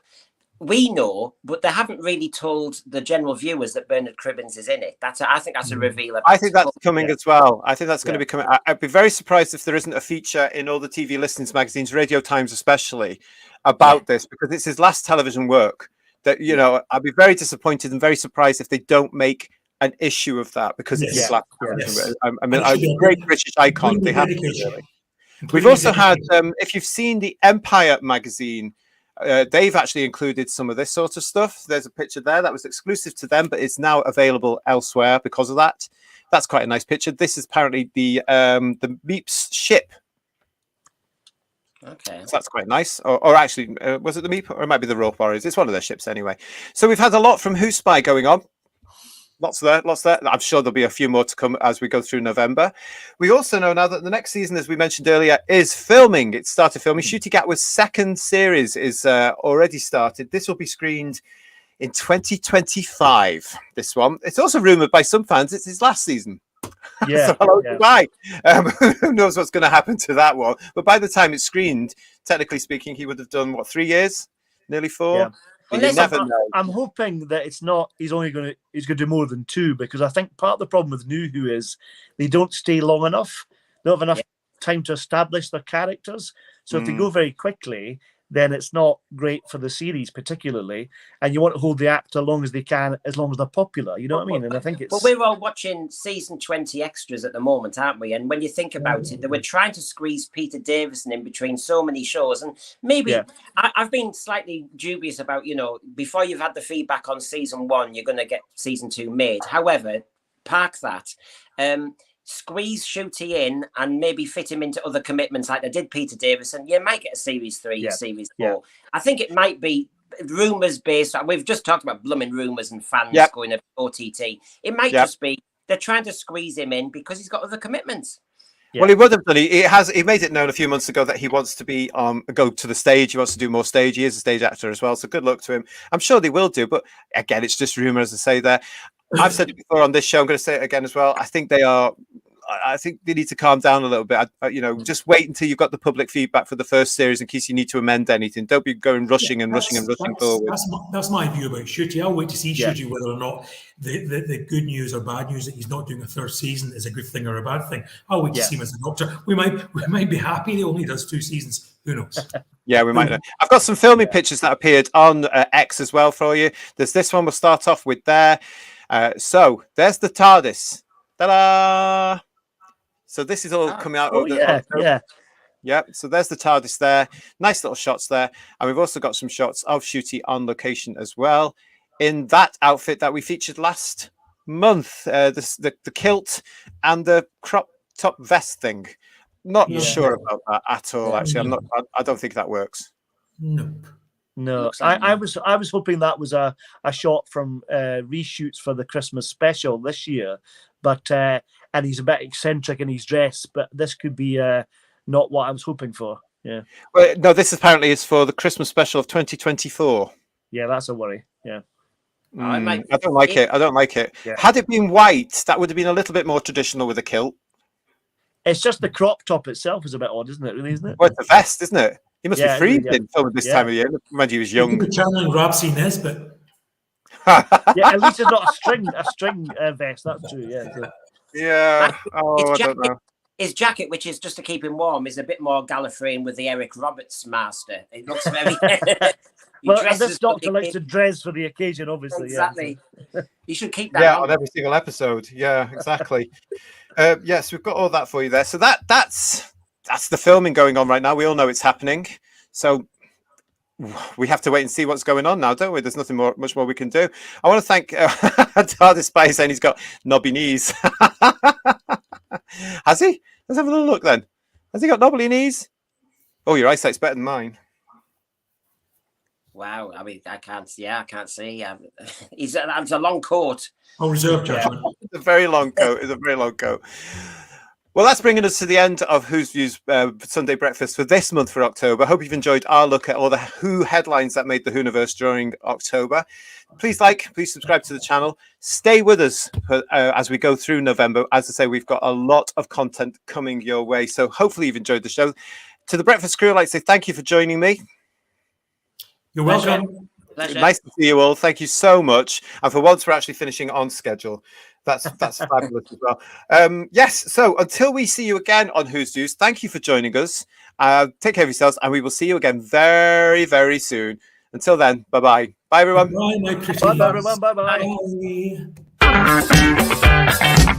We know, but they haven't really told the general viewers that Bernard Cribbins is in it. I think that's a reveal. I think that's coming as well. I think that's going to be coming. I'd be very surprised if there isn't a feature in all the TV listings magazines, Radio Times especially, about this, because it's his last television work. That, you know, I'd be very disappointed and very surprised if they don't make an issue of that, because it's his last television. I mean, a great British icon. They have to, really. We've also had, if you've seen the Empire magazine, they've actually included some of this sort of stuff. There's a picture there that was exclusive to them, but it's now available elsewhere because of that. That's quite a nice picture. This is apparently the Meeps ship. Okay. So that's quite nice. Or actually, was it the Meep? Or it might be the Rope Warriors. It's one of their ships anyway. So we've had a lot from Who Spy going on. Lots there. I'm sure there'll be a few more to come as we go through November. We also know now that the next season, as we mentioned earlier, is filming. It started filming. Shooty Gatwa's second series is already started. This will be screened in 2025. This one. It's also rumoured by some fans it's his last season. Yeah. So hello, goodbye. Who knows what's going to happen to that one? But by the time it's screened, technically speaking, he would have done, 3 years? Nearly 4? Yeah. But you never know. I'm hoping that it's not. He's going to do more than 2, because I think part of the problem with New Who is they don't stay long enough. They don't have enough time to establish their characters. So if they go very quickly, then it's not great for the series particularly. And you want to hold the actor as long as they can, as long as they're popular. You know what I mean? And I think it's. Well, we're all watching season 20 extras at the moment, aren't we? And when you think about it, they were trying to squeeze Peter Davison in between so many shows. And maybe I've been slightly dubious about, before you've had the feedback on season 1, you're going to get season 2 made. However, park that. Squeeze Shooty in and maybe fit him into other commitments like they did Peter Davison. You might get a series 3, series 4. I think it might be rumours based. We've just talked about blooming rumours and fans going to OTT. It might just be they're trying to squeeze him in because he's got other commitments. Well, he would have done. He made it known a few months ago that he wants to be go to the stage. He wants to do more stage. He is a stage actor as well. So good luck to him. I'm sure they will do. But again, it's just rumour, as I say there. I've said it before on this show. I'm going to say it again as well. I think they need to calm down a little bit. Just wait until you've got the public feedback for the first series in case you need to amend anything. Don't be going rushing forward. That's my view about Shooty. I'll wait to see Shooty whether or not the good news or bad news that he's not doing a third season is a good thing or a bad thing. I'll wait to see him as a Doctor. We might be happy he only does 2 seasons. Who knows? Yeah, we might know. I've got some filming pictures that appeared on X as well for you. There's this one. We'll start off with there. So there's the TARDIS. Ta-da! So this is all coming out. So there's the TARDIS there. Nice little shots there. And we've also got some shots of Shooty on location as well in that outfit that we featured last month. The kilt and the crop top vest thing. Not sure about that at all. Actually, I don't think that works. Nope. No, I was hoping that was a shot from reshoots for the Christmas special this year, but and he's a bit eccentric in his dress, but this could be not what I was hoping for. Yeah. Well, no, this apparently is for the Christmas special of 2024. Yeah, that's a worry. Yeah. I don't like it. Yeah. Had it been white, that would have been a little bit more traditional with a kilt. It's just the crop top itself is a bit odd, isn't it? Really, isn't it? Well, it's a vest, isn't it? He must be freezing filming this time of year. Mind he was young. Channeling Rapsy Nesbitt. At least it's not a string vest. That's true. Yeah. So. Yeah. I don't know. His jacket, which is just to keep him warm, is a bit more Gallifreyan with the Eric Roberts master. It looks very. Well, this Doctor likes to dress for the occasion, obviously. Exactly. Yeah. You should keep that on every single episode. Yeah, exactly. Yes, we've got all that for you there. So that's the filming going on right now. We all know it's happening. So we have to wait and see what's going on now, don't we? There's much more we can do. I want to thank TARDIS by saying he's got knobby knees. Has he? Let's have a little look then. Has he got knobbly knees? Oh, your eyesight's better than mine. Wow, I mean, I can't see. It's a long coat. I'll reserve judgment. It's a very long coat. Well, that's bringing us to the end of Who's Views Sunday Breakfast for this month for October. Hope you've enjoyed our look at all the Who headlines that made the Whoniverse during October. Please subscribe to the channel. Stay with us as we go through November. As I say, we've got a lot of content coming your way. So hopefully you've enjoyed the show. To the Breakfast crew, I'd like to say thank you for joining me. You're welcome. Pleasure. Nice to see you all. Thank you so much. And for once, we're actually finishing on schedule. That's fabulous as well. Yes. So until we see you again on Who's Views, thank you for joining us. Take care of yourselves, and we will see you again very, very soon. Until then, bye-bye. Bye, everyone. Bye, my pretty Bye, everyone. Bye-bye. Bye.